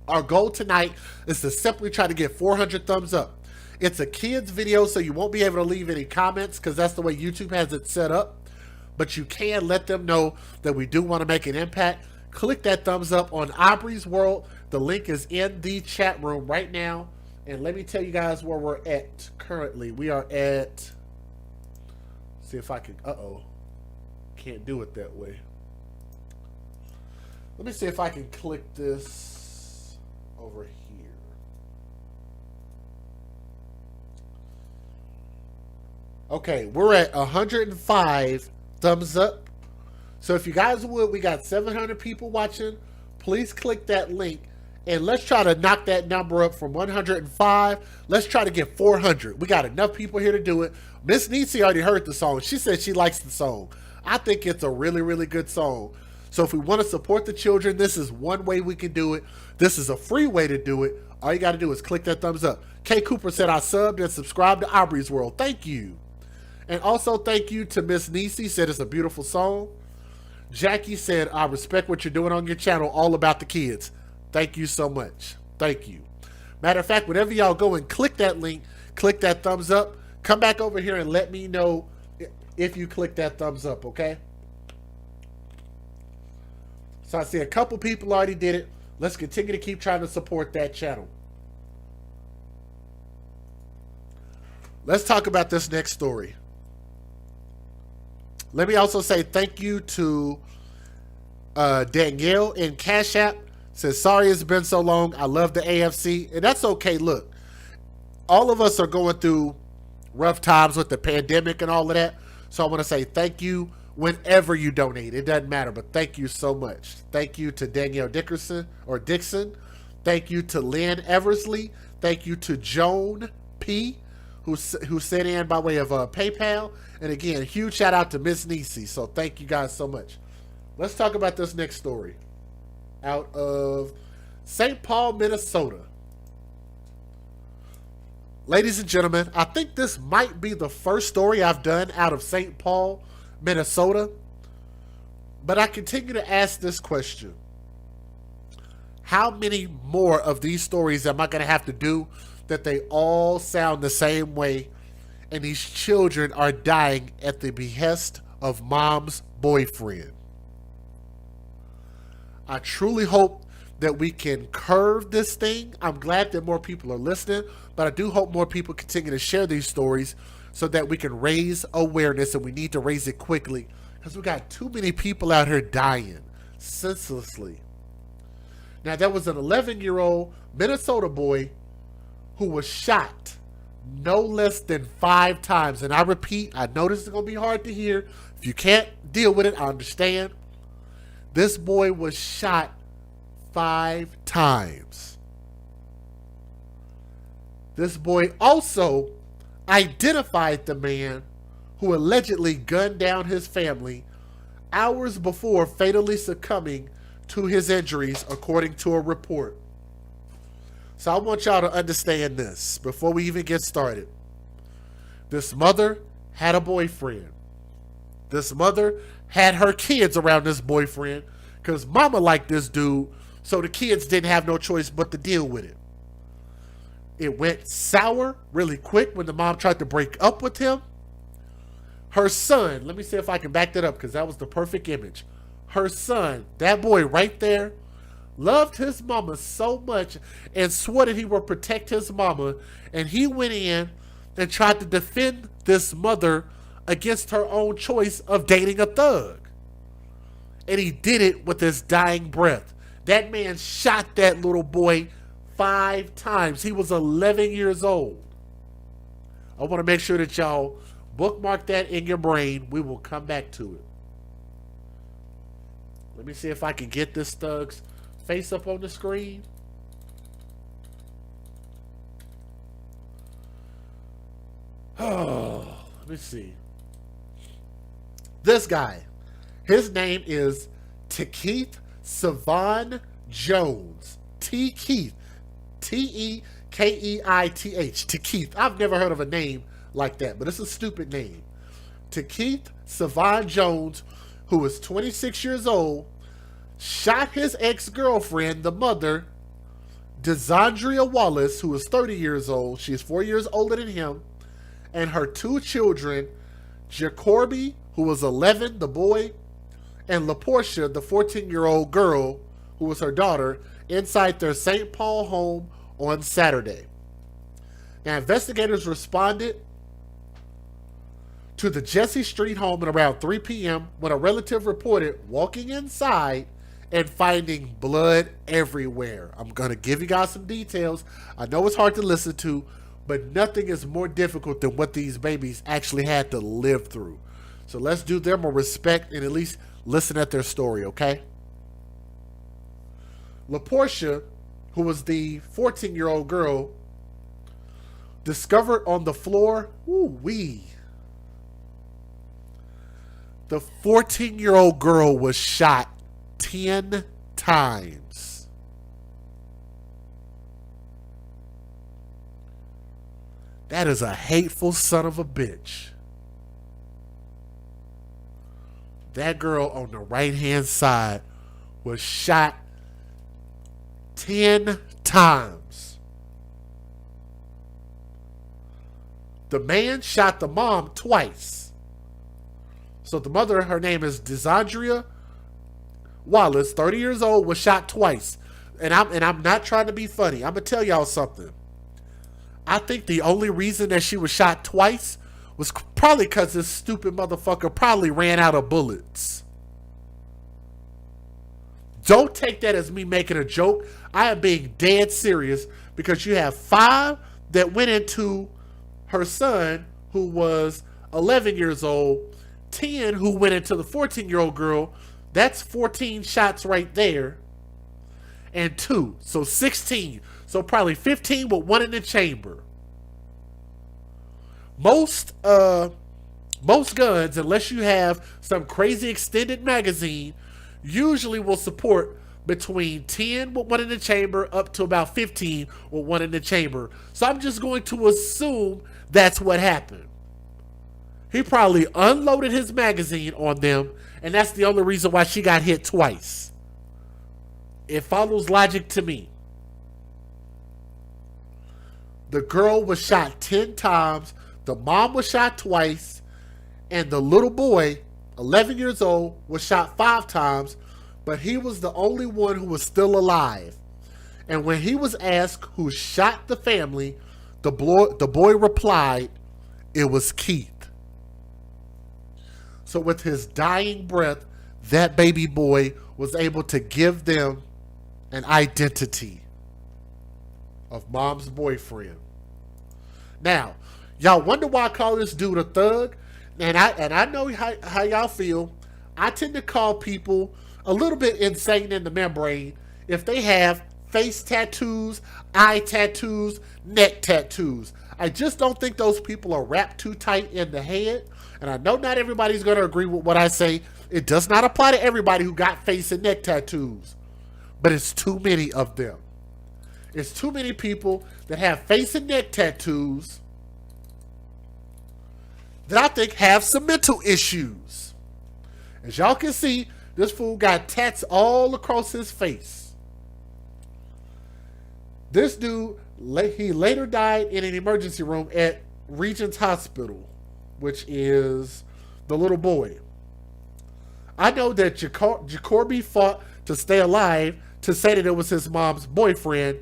Our goal tonight is to simply try to get 400 thumbs up. It's a kid's video, so you won't be able to leave any comments because that's the way YouTube has it set up. But you can let them know that we do want to make an impact. Click that thumbs up on Aubrey's World. The link is in the chat room right now. And let me tell you guys where we're at currently. We are at, see if I can, can't do it that way. Let me see if I can click this over here. Okay, we're at 105 thumbs up. So if you guys would, we got 700 people watching. Please click that link and let's try to knock that number up from 105. Let's try to get 400. We got enough people here to do it. Miss Nietzsche already heard the song. She said she likes the song. I think it's a really, really good song. So if we want to support the children, this is one way we can do it. This is a free way to do it. All you got to do is click that thumbs up. Kay Cooper said, I subbed and subscribed to Aubrey's World. Thank you. And also thank you to Miss Niecy, said it's a beautiful song. Jackie said, I respect what you're doing on your channel, all about the kids. Thank you so much. Thank you. Matter of fact, whenever y'all go and click that link, click that thumbs up, come back over here and let me know if you click that thumbs up, okay? So I see a couple people already did it. Let's continue to keep trying to support that channel. Let's talk about this next story. Let me also say thank you to Danielle in Cash App. Says, sorry it's been so long. I love the AFC. And that's okay. Look, all of us are going through rough times with the pandemic and all of that. So I want to say thank you whenever you donate. It doesn't matter, but thank you so much. Thank you to Danielle Dixon. Thank you to Lynn Eversley. Thank you to Joan P., who sent in by way of PayPal. And again, huge shout out to Miss Niecy. So thank you guys so much. Let's talk about this next story. Out of St. Paul, Minnesota. Ladies and gentlemen, I think this might be the first story I've done out of St. Paul, Minnesota. But I continue to ask this question. How many more of these stories am I going to have to do that they all sound the same way and these children are dying at the behest of mom's boyfriend? I truly hope that we can curve this thing. I'm glad that more people are listening, but I do hope more people continue to share these stories so that we can raise awareness, and we need to raise it quickly because we got too many people out here dying. senselessly. Now, there was an 11-year-old Minnesota boy who was shot no less than 5 times. And I repeat, I know this is going to be hard to hear. If you can't deal with it, I understand. This boy was shot 5 times. This boy also identified the man who allegedly gunned down his family hours before fatally succumbing to his injuries, according to a report. So I want y'all to understand this before we even get started. This mother had a boyfriend. This mother had her kids around this boyfriend because mama liked this dude, so the kids didn't have no choice but to deal with it. It went sour really quick when the mom tried to break up with him. Her son, let me see if I can back that up because that was the perfect image. Her son, that boy right there, loved his mama so much and swore that he would protect his mama. And he went in and tried to defend this mother against her own choice of dating a thug. And he did it with his dying breath. That man shot that little boy 5 times. He was 11 years old. I want to make sure that y'all bookmark that in your brain. We will come back to it. Let me see if I can get this thug's face up on the screen. Oh, let me see. This guy, his name is Tekeith Savon Jones. Tekeith. T-E-K-E-I-T-H. Tekeith. I've never heard of a name like that, but it's a stupid name. Tekeith Savon Jones, who was 26 years old, shot his ex-girlfriend, the mother, Desandria Wallace, who was 30 years old. She is 4 years older than him. And her 2 children, Jacoby, who was 11, the boy, and LaPortia, the 14-year-old girl, who was her daughter, inside their St. Paul home on Saturday. Now, investigators responded to the Jesse Street home at around 3 p.m. when a relative reported walking inside and finding blood everywhere. I'm going to give you guys some details. I know it's hard to listen to, but nothing is more difficult than what these babies actually had to live through. So let's do them a respect and at least listen at their story, okay? LaPortia, who was the 14-year-old girl, discovered on the floor, the 14-year-old girl was shot 10 times. That is a hateful son of a bitch. That girl on the right-hand side was shot 10 times. The man shot the mom twice. So the mother, her name is Desandria Wallace, 30 years old, was shot twice. And I'm not trying to be funny. I'm going to tell y'all something. I think the only reason that she was shot twice was probably because this stupid motherfucker probably ran out of bullets. Don't take that as me making a joke. I am being dead serious because you have 5 that went into her son, who was 11 years old, 10 who went into the 14-year-old girl. That's 14 shots right there. And 2. So 16. So probably 15 with 1 in the chamber. Most guns, unless you have some crazy extended magazine, usually will support between 10 with 1 in the chamber up to about 15 with 1 in the chamber. So I'm just going to assume that's what happened. He probably unloaded his magazine on them, and that's the only reason why she got hit twice. It follows logic to me. The girl was shot 10 times, the mom was shot twice, and the little boy, 11 years old, was shot 5 times, but he was the only one who was still alive. And when he was asked who shot the family, the boy replied, "It was Keith." So with his dying breath, that baby boy was able to give them an identity of mom's boyfriend. Now, y'all wonder why I call this dude a thug? And I know how y'all feel. I tend to call people a little bit insane in the membrane if they have face tattoos, eye tattoos, neck tattoos. I just don't think those people are wrapped too tight in the head. And I know not everybody's going to agree with what I say. It does not apply to everybody who got face and neck tattoos. But it's too many of them. It's too many people that have face and neck tattoos that I think have some mental issues. As y'all can see, this fool got tats all across his face. This dude, he later died in an emergency room at Regent's Hospital, which is the little boy. I know that Jacoby fought to stay alive to say that it was his mom's boyfriend,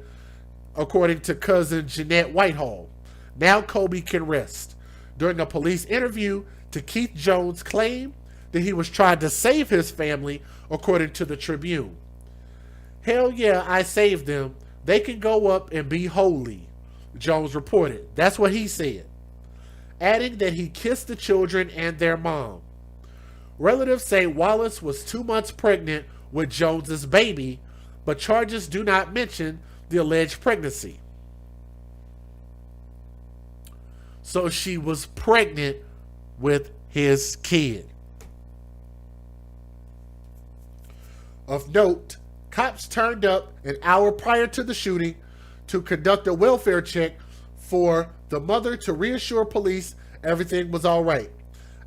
according to cousin Jeanette Whitehall. Now Kobe can rest. During a police interview, Keith Jones claimed that he was trying to save his family, according to the Tribune. Hell yeah, I saved them. They can go up and be holy, Jones reported. That's what he said, adding that he kissed the children and their mom. Relatives say Wallace was 2 months pregnant with Jones's baby, but charges do not mention the alleged pregnancy. So she was pregnant with his kid. Of note, cops turned up an hour prior to the shooting to conduct a welfare check for the mother to reassure police everything was all right.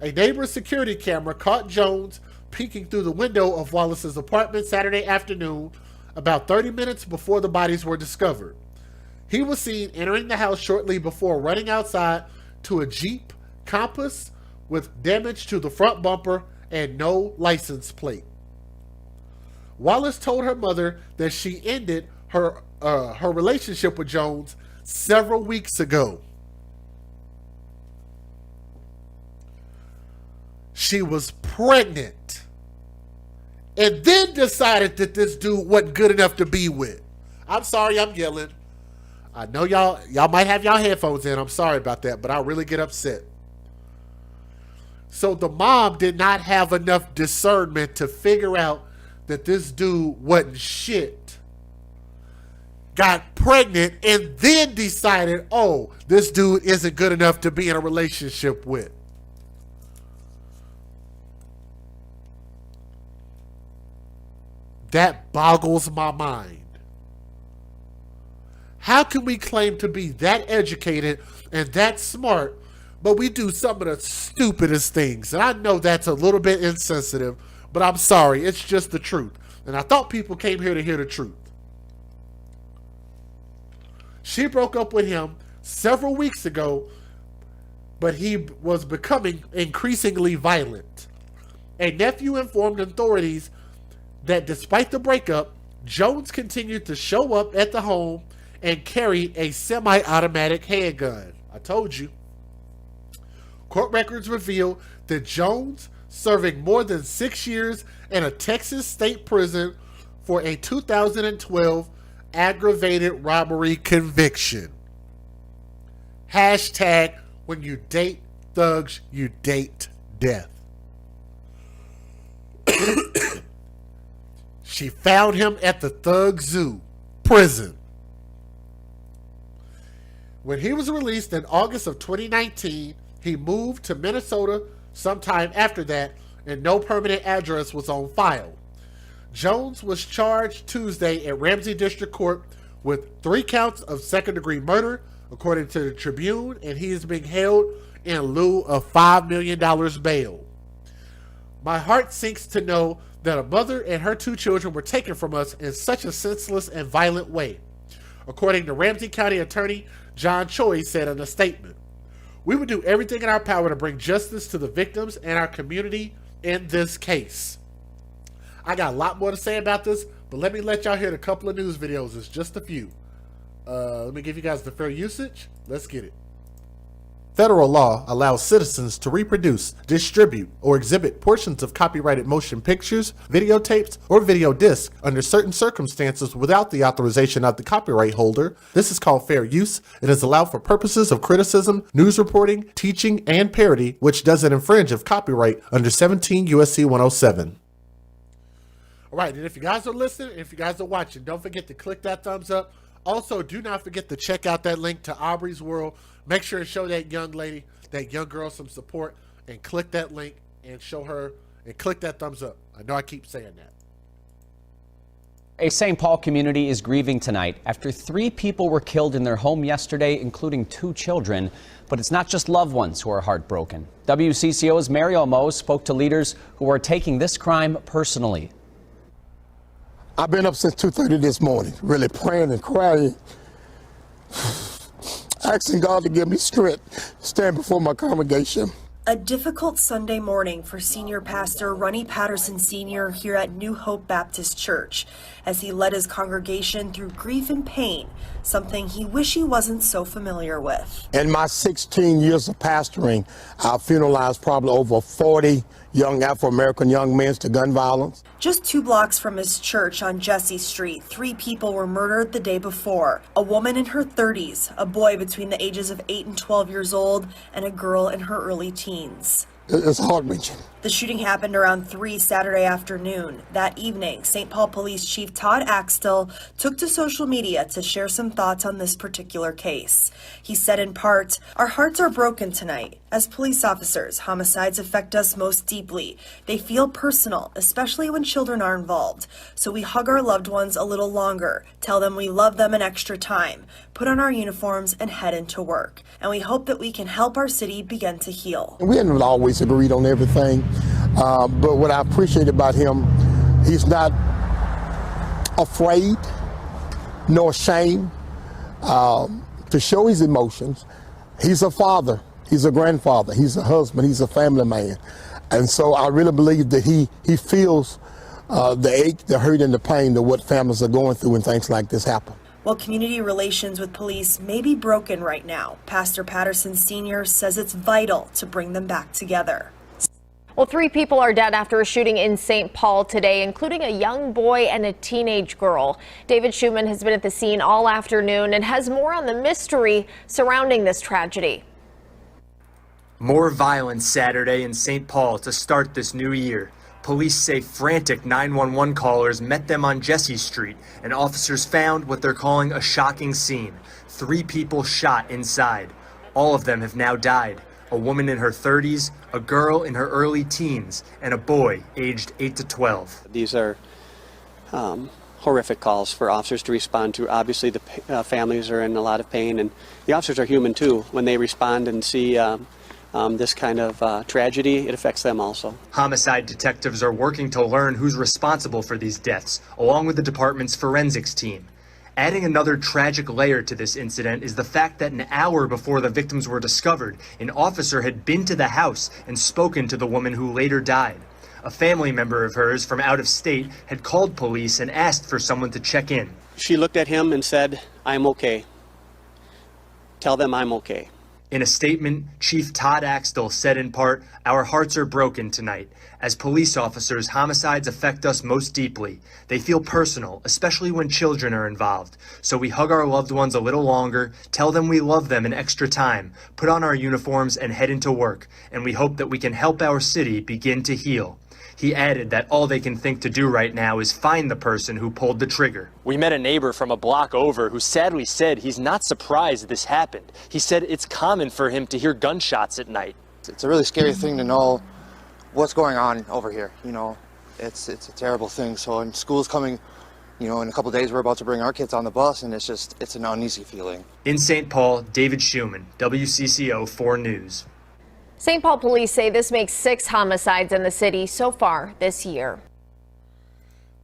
A neighbor's security camera caught Jones peeking through the window of Wallace's apartment Saturday afternoon, about 30 minutes before the bodies were discovered. He was seen entering the house shortly before running outside to a Jeep Compass with damage to the front bumper and no license plate. Wallace told her mother that she ended her relationship with Jones several weeks ago. She was pregnant and then decided that this dude wasn't good enough to be with. I'm sorry I'm yelling. I know y'all might have y'all headphones in. I'm sorry about that, but I really get upset. So the mom did not have enough discernment to figure out that this dude wasn't shit. Got pregnant and then decided, oh, this dude isn't good enough to be in a relationship with. That boggles my mind. How can we claim to be that educated and that smart, but we do some of the stupidest things? And I know that's a little bit insensitive, but I'm sorry, it's just the truth. And I thought people came here to hear the truth. She broke up with him several weeks ago, but he was becoming increasingly violent. A nephew informed authorities that despite the breakup, Jones continued to show up at the home and carried a semi-automatic handgun. I told you. Court records reveal that Jones, serving more than 6 years in a Texas state prison for a 2012 aggravated robbery conviction. Hashtag, when you date thugs, you date death. She found him at the Thug Zoo prison. When he was released in August of 2019, he moved to Minnesota sometime after that, and no permanent address was on file. Jones was charged Tuesday at Ramsey District Court with 3 counts of second-degree murder, according to the Tribune, and he is being held in lieu of $5 million bail. My heart sinks to know that a mother and her 2 children were taken from us in such a senseless and violent way, according to Ramsey County Attorney John Choi said in a statement. We would do everything in our power to bring justice to the victims and our community in this case. I got a lot more to say about this, but let me let y'all hear a couple of news videos. It's just a few. Let me give you guys the fair usage. Let's get it. Federal law allows citizens to reproduce, distribute, or exhibit portions of copyrighted motion pictures, videotapes, or video discs under certain circumstances without the authorization of the copyright holder. This is called fair use. It is allowed for purposes of criticism, news reporting, teaching, and parody, which doesn't infringe of copyright under 17 U.S.C. 107. All right, and if you guys are listening, if you guys are watching, don't forget to click that thumbs up. Also, do not forget to check out that link to Aubrey's World. Make sure to show that young lady, that young girl some support, and click that link and show her, and click that thumbs up. I know I keep saying that. A St. Paul community is grieving tonight after 3 people were killed in their home yesterday, including 2 children. But it's not just loved ones who are heartbroken. WCCO's Mario Mo spoke to leaders who are taking this crime personally. I've been up since 2:30 this morning, really praying and crying, asking God to give me strength to stand before my congregation. A difficult Sunday morning for senior pastor Ronnie Patterson Sr. here at New Hope Baptist Church as he led his congregation through grief and pain, something he wished he wasn't so familiar with. In my 16 years of pastoring, I've funeralized probably over 40 young Afro-American young men to gun violence. Just 2 blocks from his church on Jesse Street, 3 people were murdered the day before. A woman in her 30s, a boy between the ages of 8 and 12 years old, and a girl in her early teens. It's heart-wrenching. The shooting happened around 3 Saturday afternoon. That evening, St. Paul Police Chief Todd Axtell took to social media to share some thoughts on this particular case. He said in part, "Our hearts are broken tonight. As police officers, homicides affect us most deeply. They feel personal, especially when children are involved. So we hug our loved ones a little longer, tell them we love them an extra time, put on our uniforms and head into work. And we hope that we can help our city begin to heal." We hadn't always agreed on everything, but what I appreciate about him, he's not afraid nor ashamed to show his emotions. He's a father, he's a grandfather, he's a husband, he's a family man. And so I really believe that he feels the ache, the hurt, and the pain of what families are going through when things like this happen. While community relations with police may be broken right now, Pastor Patterson Sr. says it's vital to bring them back together. Well, 3 people are dead after a shooting in St. Paul today, including a young boy and a teenage girl. David Schumann has been at the scene all afternoon and has more on the mystery surrounding this tragedy. More violence Saturday in St. Paul to start this new year. Police say frantic 911 callers met them on Jesse Street, and officers found what they're calling a shocking scene. 3 people shot inside. All of them have now died. A woman in her 30s, a girl in her early teens, and a boy aged 8 to 12. These are horrific calls for officers to respond to. Obviously, the families are in a lot of pain, and the officers are human too. When they respond and see this kind of tragedy, it affects them also. Homicide detectives are working to learn who's responsible for these deaths, along with the department's forensics team. Adding another tragic layer to this incident is the fact that an hour before the victims were discovered, an officer had been to the house and spoken to the woman who later died. A family member of hers from out of state had called police and asked for someone to check in. She looked at him and said, "I'm okay. Tell them I'm okay." In a statement, Chief Todd Axtell said in part, "Our hearts are broken tonight. As police officers, homicides affect us most deeply. They feel personal, especially when children are involved. So we hug our loved ones a little longer, tell them we love them an extra time, put on our uniforms and head into work. And we hope that we can help our city begin to heal." He added that all they can think to do right now is find the person who pulled the trigger. We met a neighbor from a block over who sadly said he's not surprised this happened. He said it's common for him to hear gunshots at night. It's a really scary thing to know what's going on over here. You know, it's a terrible thing. So when school's coming, you know, in a couple days we're about to bring our kids on the bus, and it's an uneasy feeling. In St. Paul, David Schumann, WCCO 4 News. St. Paul police say this makes 6 homicides in the city so far this year.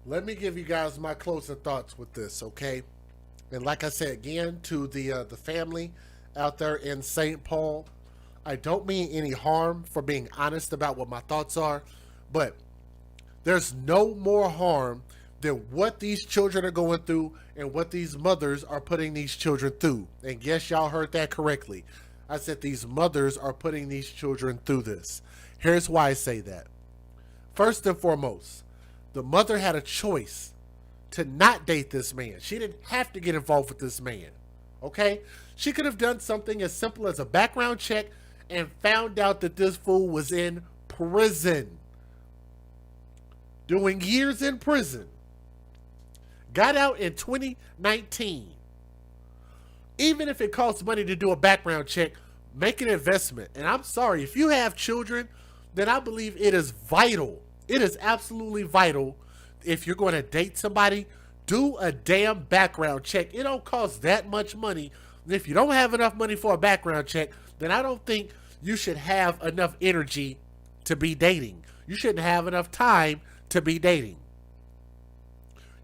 Let me give you guys my closing thoughts with this, okay? And like I said again to the family out there in St. Paul, I don't mean any harm for being honest about what my thoughts are, but there's no more harm than what these children are going through and what these mothers are putting these children through. And yes, y'all heard that correctly. I said these mothers are putting these children through this. Here's why I say that. First and foremost, the mother had a choice to not date this man. She didn't have to get involved with this man. Okay? She could have done something as simple as a background check and found out that this fool was in prison. Doing years in prison. Got out in 2019. Even if it costs money to do a background check, make an investment. And I'm sorry, if you have children, then I believe it is vital. It is absolutely vital. If you're going to date somebody, do a damn background check. It don't cost that much money. And if you don't have enough money for a background check, then I don't think you should have enough energy to be dating. You shouldn't have enough time to be dating.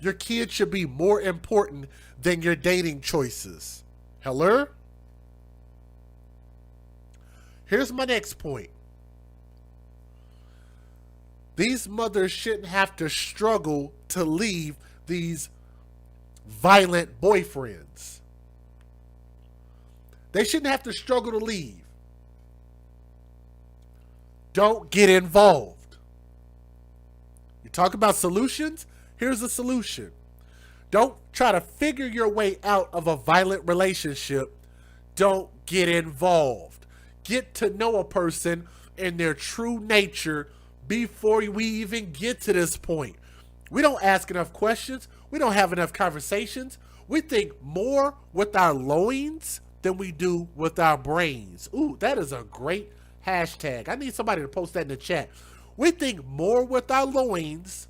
Your kids should be more important than your dating choices. Hello? Here's my next point. These mothers shouldn't have to struggle to leave these violent boyfriends. They shouldn't have to struggle to leave. Don't get involved. You talk about solutions? Here's a solution. Don't try to figure your way out of a violent relationship. Don't get involved. Get to know a person in their true nature before we even get to this point. We don't ask enough questions. We don't have enough conversations. We think more with our loins than we do with our brains. Ooh, that is a great hashtag. I need somebody to post that in the chat. We think more with our loins,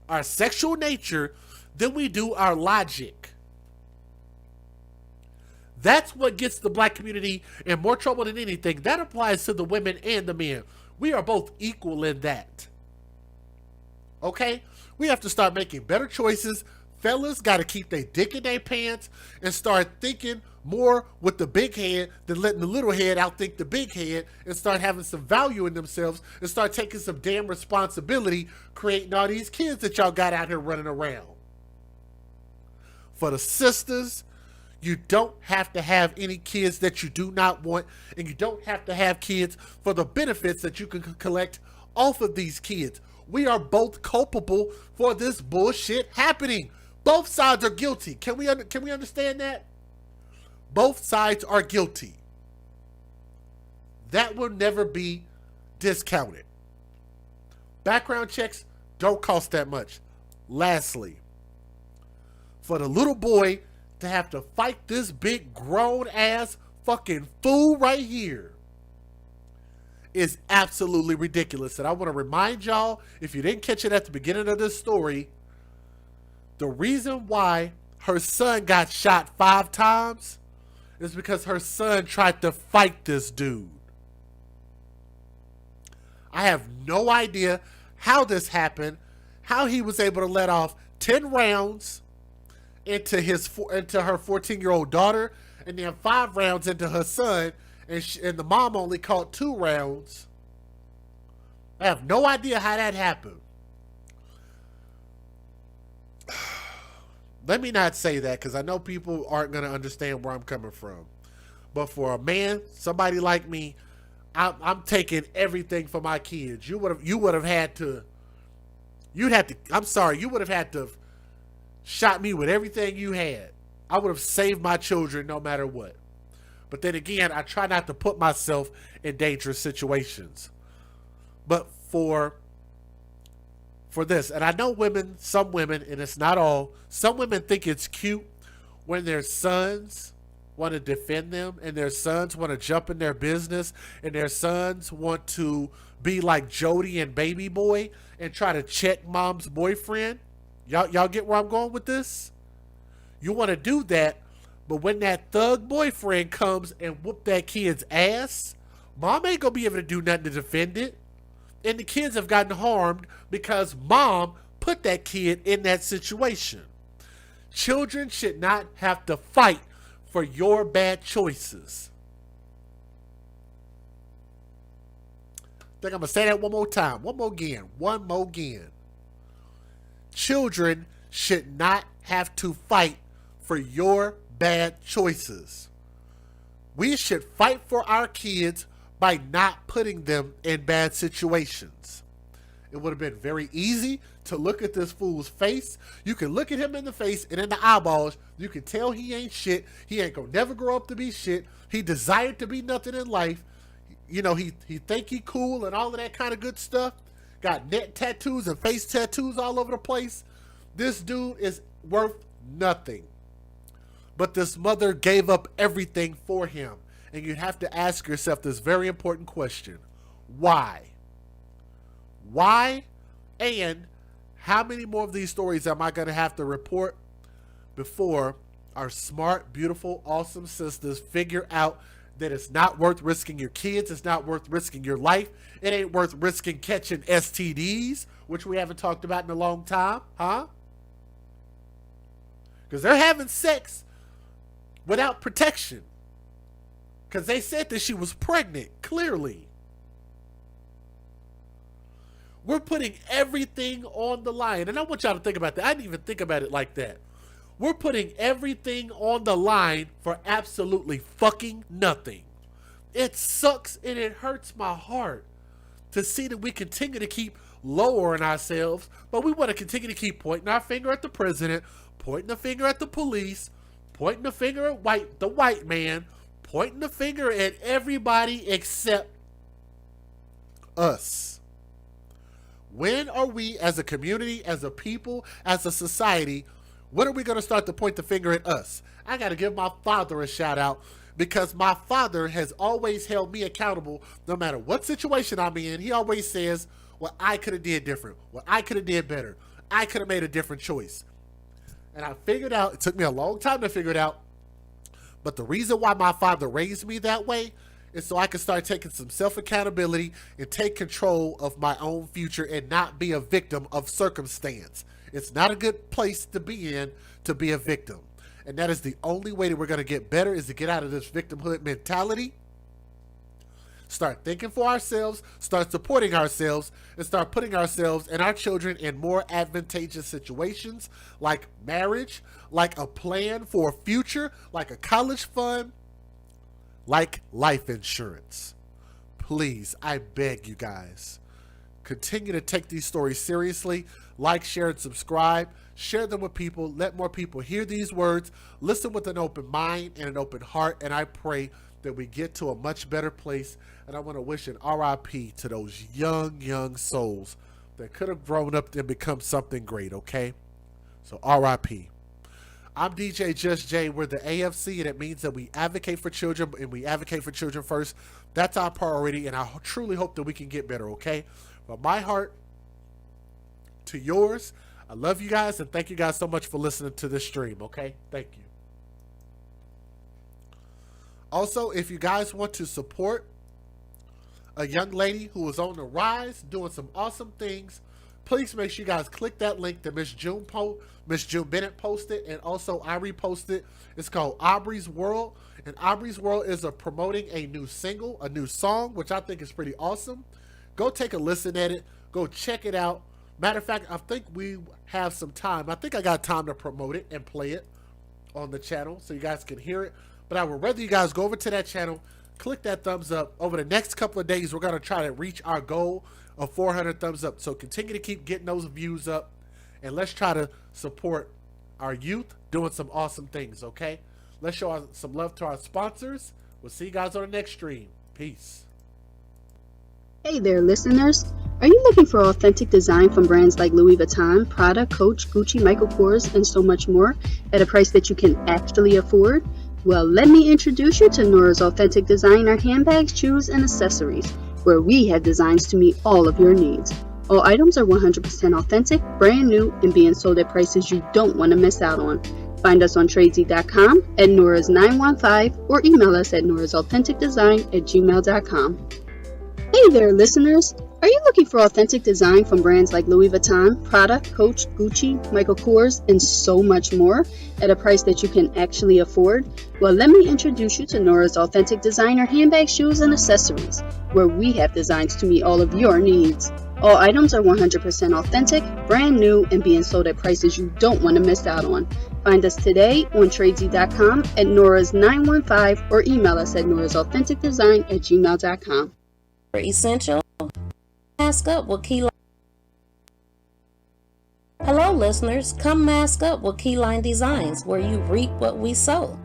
our sexual nature, than we do our logic. That's what gets the black community in more trouble than anything. That applies to the women and the men. We are both equal in that. Okay? We have to start making better choices. Fellas got to keep their dick in their pants and start thinking more with the big head than letting the little head outthink the big head, and start having some value in themselves and start taking some damn responsibility, creating all these kids that y'all got out here running around. For the sisters, you don't have to have any kids that you do not want, and you don't have to have kids for the benefits that you can collect off of these kids. We are both culpable for this bullshit happening. Both sides are guilty. Can we understand that? Both sides are guilty. That will never be discounted. Background checks don't cost that much. Lastly, for the little boy to have to fight this big grown ass fucking fool right here is absolutely ridiculous. And I want to remind y'all, if you didn't catch it at the beginning of this story, the reason why her son got shot 5 times is because her son tried to fight this dude. I have no idea how this happened, how he was able to let off 10 rounds into her 14-year-old daughter, and then 5 rounds into her son, and the mom only caught 2 rounds. I have no idea how that happened. Let me not say that, because I know people aren't going to understand where I'm coming from. But for a man, somebody like me, I'm taking everything for my kids. You would have had to shot me with everything you had. I would have saved my children no matter what. But then again, I try not to put myself in dangerous situations. But for this, and I know some women, and it's not all, some women think it's cute when their sons want to defend them, and their sons want to jump in their business, and their sons want to be like Jody and Baby Boy and try to check mom's boyfriend. Y'all get where I'm going with this? You want to do that, but when that thug boyfriend comes and whoop that kid's ass, mom ain't gonna be able to do nothing to defend it. And the kids have gotten harmed because mom put that kid in that situation. Children should not have to fight for your bad choices. I think I'm gonna say that one more time. One more again. Children should not have to fight for your bad choices. We should fight for our kids by not putting them in bad situations. It would have been very easy to look at this fool's face. You can look at him in the face and in the eyeballs. You can tell he ain't shit. He ain't gonna never grow up to be shit. He desired to be nothing in life. You know, he think he cool and all of that kind of good stuff. Got neck tattoos and face tattoos all over the place. This dude is worth nothing. But this mother gave up everything for him. And you have to ask yourself this very important question. Why? Why? And how many more of these stories am I going to have to report before our smart, beautiful, awesome sisters figure out that it's not worth risking your kids, it's not worth risking your life, it ain't worth risking catching STDs, which we haven't talked about in a long time, huh? Because they're having sex without protection. Because they said that she was pregnant, clearly. We're putting everything on the line. And I want y'all to think about that. I didn't even think about it like that. We're putting everything on the line for absolutely fucking nothing. It sucks and it hurts my heart to see that we continue to keep lowering ourselves, but we want to continue to keep pointing our finger at the president, pointing the finger at the police, pointing the finger at the white man, pointing the finger at everybody except us. When are we as a community, as a people, as a society, when are we going to start to point the finger at us? I got to give my father a shout out because my father has always held me accountable no matter what situation I'm in. He always says, well, I could have did different. Well, I could have did better. I could have made a different choice. And I figured out, it took me a long time to figure it out, but the reason why my father raised me that way is so I could start taking some self-accountability and take control of my own future and not be a victim of circumstance. It's not a good place to be in to be a victim. And that is the only way that we're going to get better, is to get out of this victimhood mentality, start thinking for ourselves, start supporting ourselves, and start putting ourselves and our children in more advantageous situations like marriage, like a plan for a future, like a college fund, like life insurance. Please, I beg you guys, continue to take these stories seriously. Like, share, and subscribe. Share them with people. Let more people hear these words. Listen with an open mind and an open heart. And I pray that we get to a much better place. And I want to wish an RIP to those young souls that could have grown up and become something great, okay? So RIP. I'm DJ Just Jay. We're the AFC, and it means that we advocate for children, and we advocate for children first. That's our priority, and I truly hope that we can get better, okay? From my heart to yours, I love you guys, and thank you guys so much for listening to this stream, okay? Thank you. Also, if you guys want to support a young lady who is on the rise, doing some awesome things, please make sure you guys click that link that Miss June Bennett posted, and also I reposted. It's called Aubrey's World, and Aubrey's World is promoting a new single, a new song, which I think is pretty awesome. Go take a listen at it. Go check it out. Matter of fact, I think we have some time. I think I got time to promote it and play it on the channel so you guys can hear it. But I would rather you guys go over to that channel, click that thumbs up. Over the next couple of days, we're going to try to reach our goal of 400 thumbs up. So continue to keep getting those views up, and let's try to support our youth doing some awesome things, okay? Let's show some love to our sponsors. We'll see you guys on the next stream. Peace. Hey there, listeners. Are you looking for authentic design from brands like Louis Vuitton, Prada, Coach, Gucci, Michael Kors, and so much more at a price that you can actually afford? Well, let me introduce you to Nora's Authentic Designer handbags, shoes, and accessories, where we have designs to meet all of your needs. All items are 100% authentic, brand new, and being sold at prices you don't want to miss out on. Find us on Tradesy.com, at Nora's 915, or email us at norasauthenticdesign@gmail.com. Hey there, listeners. Are you looking for authentic design from brands like Louis Vuitton, Prada, Coach, Gucci, Michael Kors, and so much more at a price that you can actually afford? Well, let me introduce you to Nora's Authentic Designer handbags, shoes, and accessories, where we have designs to meet all of your needs. All items are 100% authentic, brand new, and being sold at prices you don't want to miss out on. Find us today on tradesy.com, at Nora's 915, or email us at norasauthenticdesign@gmail.com. For essential, mask up with Keyline. Hello listeners, come mask up with Keyline Designs, where you reap what we sow.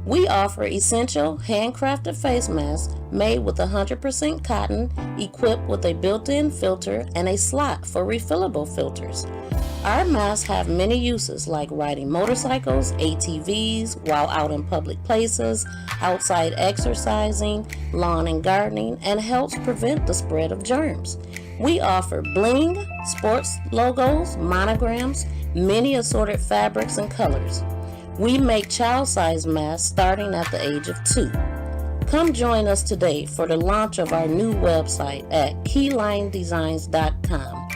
We offer essential handcrafted face masks made with 100% cotton, equipped with a built-in filter and a slot for refillable filters. Our masks have many uses like riding motorcycles, ATVs, while out in public places, outside exercising, lawn and gardening, and helps prevent the spread of germs. We offer bling, sports logos, monograms, many assorted fabrics and colors. We make child-sized masks starting at the age of 2. Come join us today for the launch of our new website at keylinedesigns.com.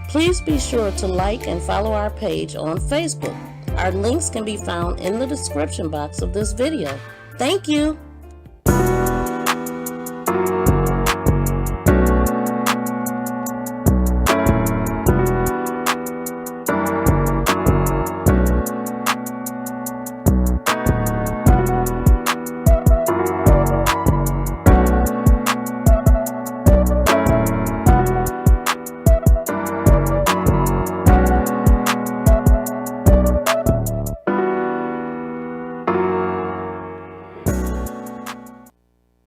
Please be sure to like and follow our page on Facebook. Our links can be found in the description box of this video. Thank you.